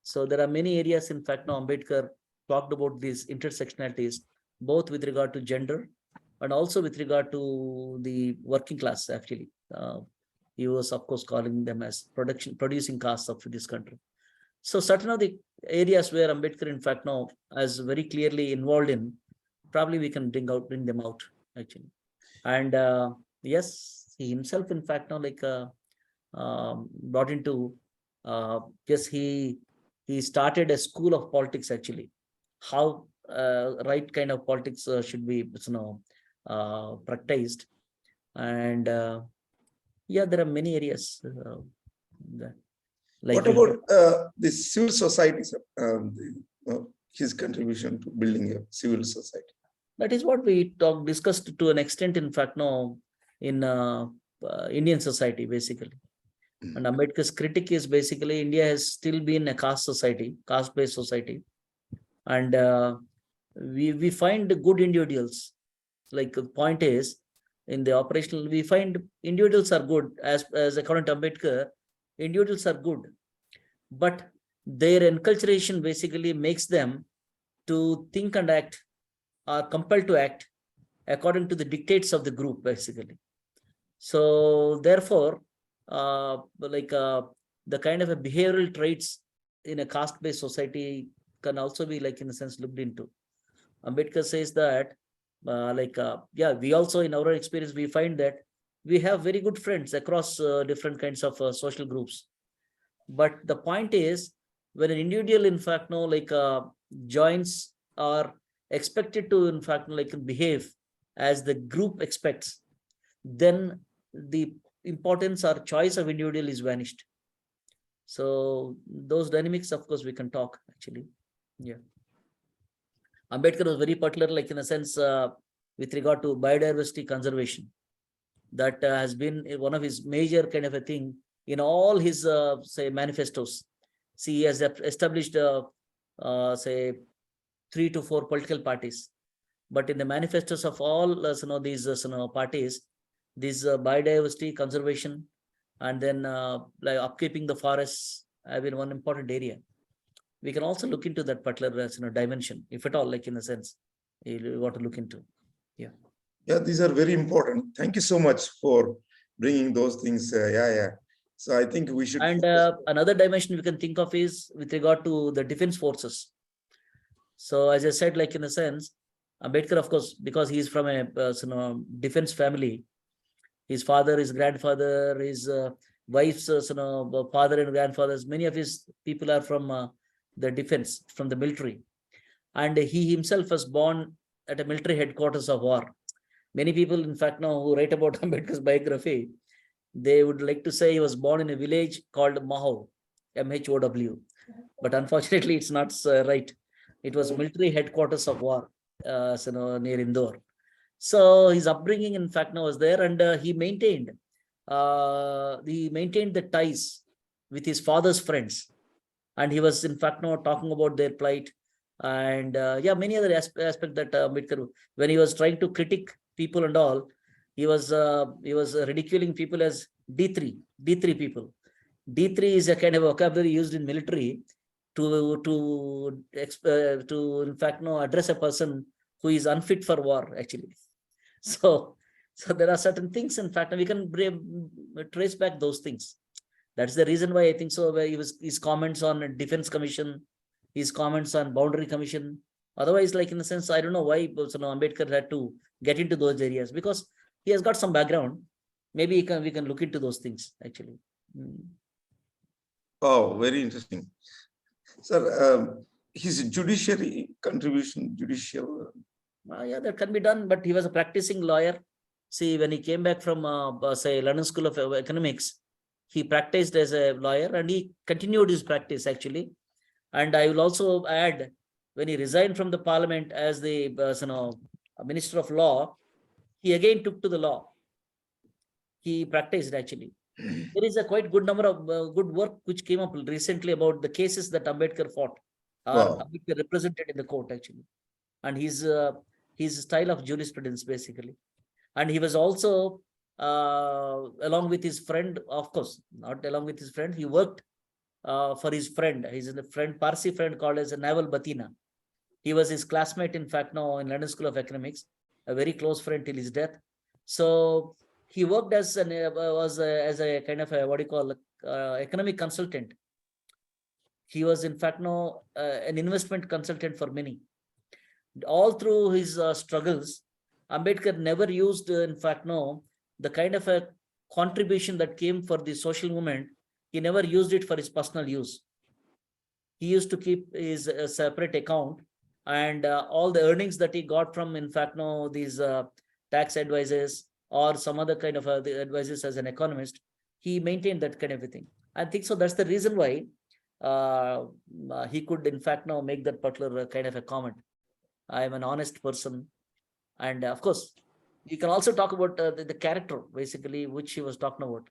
So there are many areas, in fact, now Ambedkar talked about these intersectionalities, both with regard to gender and also with regard to the working class, actually. He was, of course, calling them as producing castes of this country. So certain of the areas where Ambedkar, in fact, now is very clearly involved in, probably we can bring them out, actually. And yes, he himself, in fact, now like brought into, yes, he started a school of politics, actually. How right kind of politics should be, practiced. And yeah, there are many areas. Like what about the civil society, his contribution to building a civil society? That is what we discussed to an extent, in fact, now in Indian society, basically. And Ambedkar's critique is basically India has still been a caste society, caste-based society. And we find good individuals. Like the point is, in the operational, we find individuals are good, as according to Ambedkar, individuals are good. But their enculturation basically makes them to think and act, are compelled to act according to the dictates of the group, basically. So therefore, the kind of a behavioral traits in a caste-based society can also be, like in a sense, looked into. Ambedkar says that, yeah, we also, in our experience, we find that we have very good friends across different kinds of social groups. But the point is, when an individual, in fact, joins or expected to, in fact, behave as the group expects, then the importance or choice of individual is vanished. So those dynamics, of course, we can talk, actually. Yeah. Ambedkar was very particular, like in a sense, with regard to biodiversity conservation. That has been one of his major kind of a thing in all his, say, manifestos. See, he has established, say, 3 to 4 political parties. But in the manifestos of all these parties, this biodiversity conservation and then like upkeeping the forests have been one important area. We can also look into that particular dimension, if at all, like in a sense, you want to look into. Yeah, these are very important. Thank you so much for bringing those things. Yeah. So I think we should. And another dimension we can think of is with regard to the defense forces. So as I said, like in a sense, Ambedkar, of course, because he is from a defense family, his father, his grandfather, his wife's father and grandfathers, many of his people are from the defense, from the military. And he himself was born at a military headquarters of war. Many people, in fact, now who write about Ambedkar's biography, they would like to say he was born in a village called Mahow, MHOW. But unfortunately, it's not right. It was military headquarters of war, near Indore. So his upbringing, in fact, was there, and he maintained the ties with his father's friends, and he was, in fact, talking about their plight, and many other aspects that Ambedkar, when he was trying to critique people and all, he was ridiculing people as D3 people. D3 is a kind of vocabulary used in military to in fact address a person who is unfit for war, actually. So there are certain things, in fact, we can trace back those things. That's the reason why I think so. Where his comments on Defense Commission, his comments on Boundary Commission. Otherwise, like in a sense, I don't know why Ambedkar had to get into those areas, because he has got some background. Maybe we can look into those things, actually. Oh, very interesting. Sir, his judiciary contribution, judicial. Yeah, that can be done, but he was a practicing lawyer. See, when he came back from, say, London School of Economics, he practiced as a lawyer, and he continued his practice, actually. And I will also add, when he resigned from the parliament as the Minister of Law, he again took to the law. He practiced, actually. There is a quite good number of good work which came up recently about the cases that Ambedkar fought, or Ambedkar represented in the court, actually, and his style of jurisprudence, basically. And he was also, along with his friend, of course, not along with his friend, he worked for his friend. He's a friend, Parsi friend called as Naval Batina. He was his classmate, in fact, now in London School of Economics, a very close friend till his death. So he worked as as a kind of a, what do you call, economic consultant. He was, in fact, an investment consultant for many. All through his struggles, Ambedkar never used, in fact, the kind of a contribution that came for the social movement. He never used it for his personal use. He used to keep his separate account, and all the earnings that he got from, in fact, these tax advices or some other kind of the advices as an economist, he maintained that kind of a thing. I think so. That's the reason why he could, in fact, make that particular kind of a comment. I am an honest person. And of course, you can also talk about the character, basically, which he was talking about.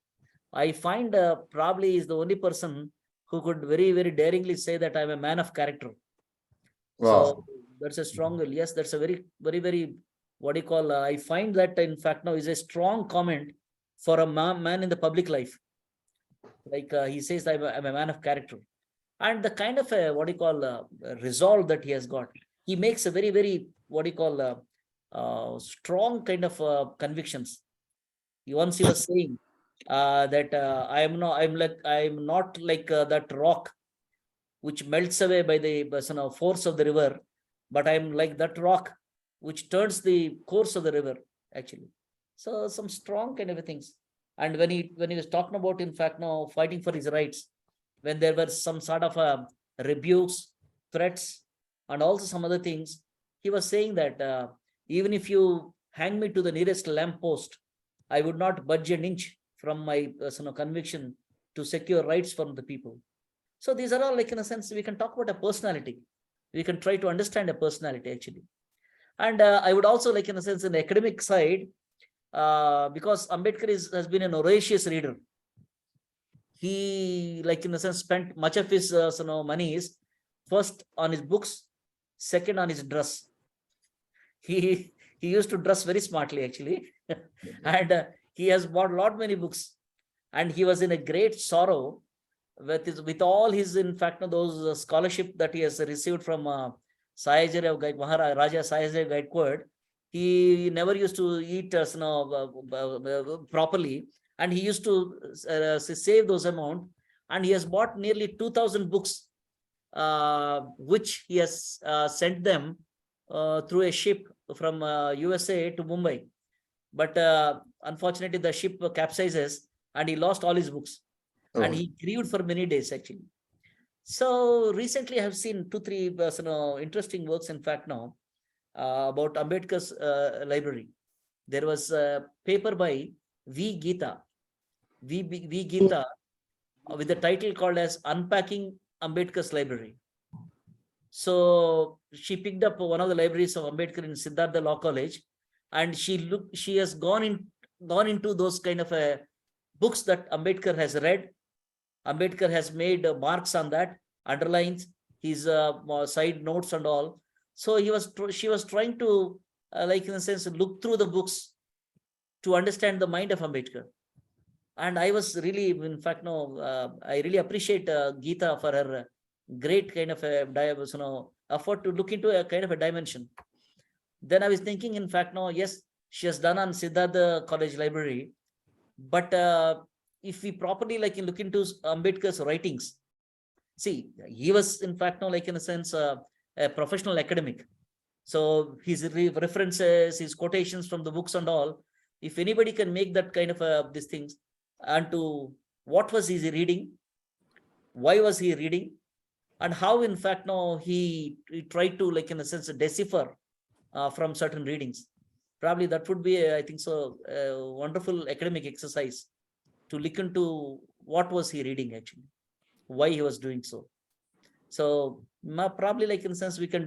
I find probably is the only person who could very, very daringly say that I'm a man of character. Wow. So that's a strong, yes, that's a very, very, very, what do you call, I find that, in fact, now is a strong comment for a man in the public life. Like he says, I'm a man of character. And the kind of a, what do you call, resolve that he has got. He makes a very, very, what do you call, strong kind of convictions. Once he was saying that I'm not like that rock which melts away by the force of the river, but I'm like that rock which turns the course of the river, actually. So some strong kind of things. And when he was talking about, in fact, fighting for his rights, when there were some sort of rebukes, threats, and also some other things, he was saying that even if you hang me to the nearest lamp post, I would not budge an inch from my conviction to secure rights from the people. So these are all, like, in a sense, we can talk about a personality. We can try to understand a personality, actually. And I would also, like, in a sense, in the academic side, because Ambedkar has been an voracious reader. He, like, in a sense, spent much of his monies first on his books, second on his dress. He used to dress very smartly, actually. And he has bought many books. and he was in a great sorrow with all his, in fact, those scholarship that he has received from Sayaji Maharaja Sayaji Gaikwad. He never used to eat properly, and he used to save those amount, and he has bought nearly 2,000 books, which he has sent them through a ship from USA to Mumbai. But unfortunately, the ship capsizes and he lost all his books. And Oh. he grieved for many days, actually. So recently, I have seen 2-3 interesting works, in fact, now about Ambedkar's library. There was a paper by V. Geeta, V. Geeta, with the title called as Unpacking Ambedkar's Library. So she picked up one of the libraries of Ambedkar in Siddhartha Law College, and she has gone into those kind of books that Ambedkar has read. Ambedkar has made marks on that, underlines his side notes and all. So she was trying to, like, in a sense, look through the books to understand the mind of Ambedkar. And I was really, in fact, I really appreciate Geeta for her great kind of a effort to look into a kind of a dimension. Then I was thinking, in fact, yes, she has done on Siddhartha College Library, but if we properly look into Ambedkar's writings, see, he was, in fact, like, in a sense, a professional academic. So his references, his quotations from the books and all, if anybody can make that kind of these things, and to what was he reading, why was he reading, and how, in fact, he tried to, like, in a sense, decipher from certain readings. Probably that would be, I think so, a wonderful academic exercise to look into what was he reading, actually, why he was doing so. So probably, like, in a sense, we can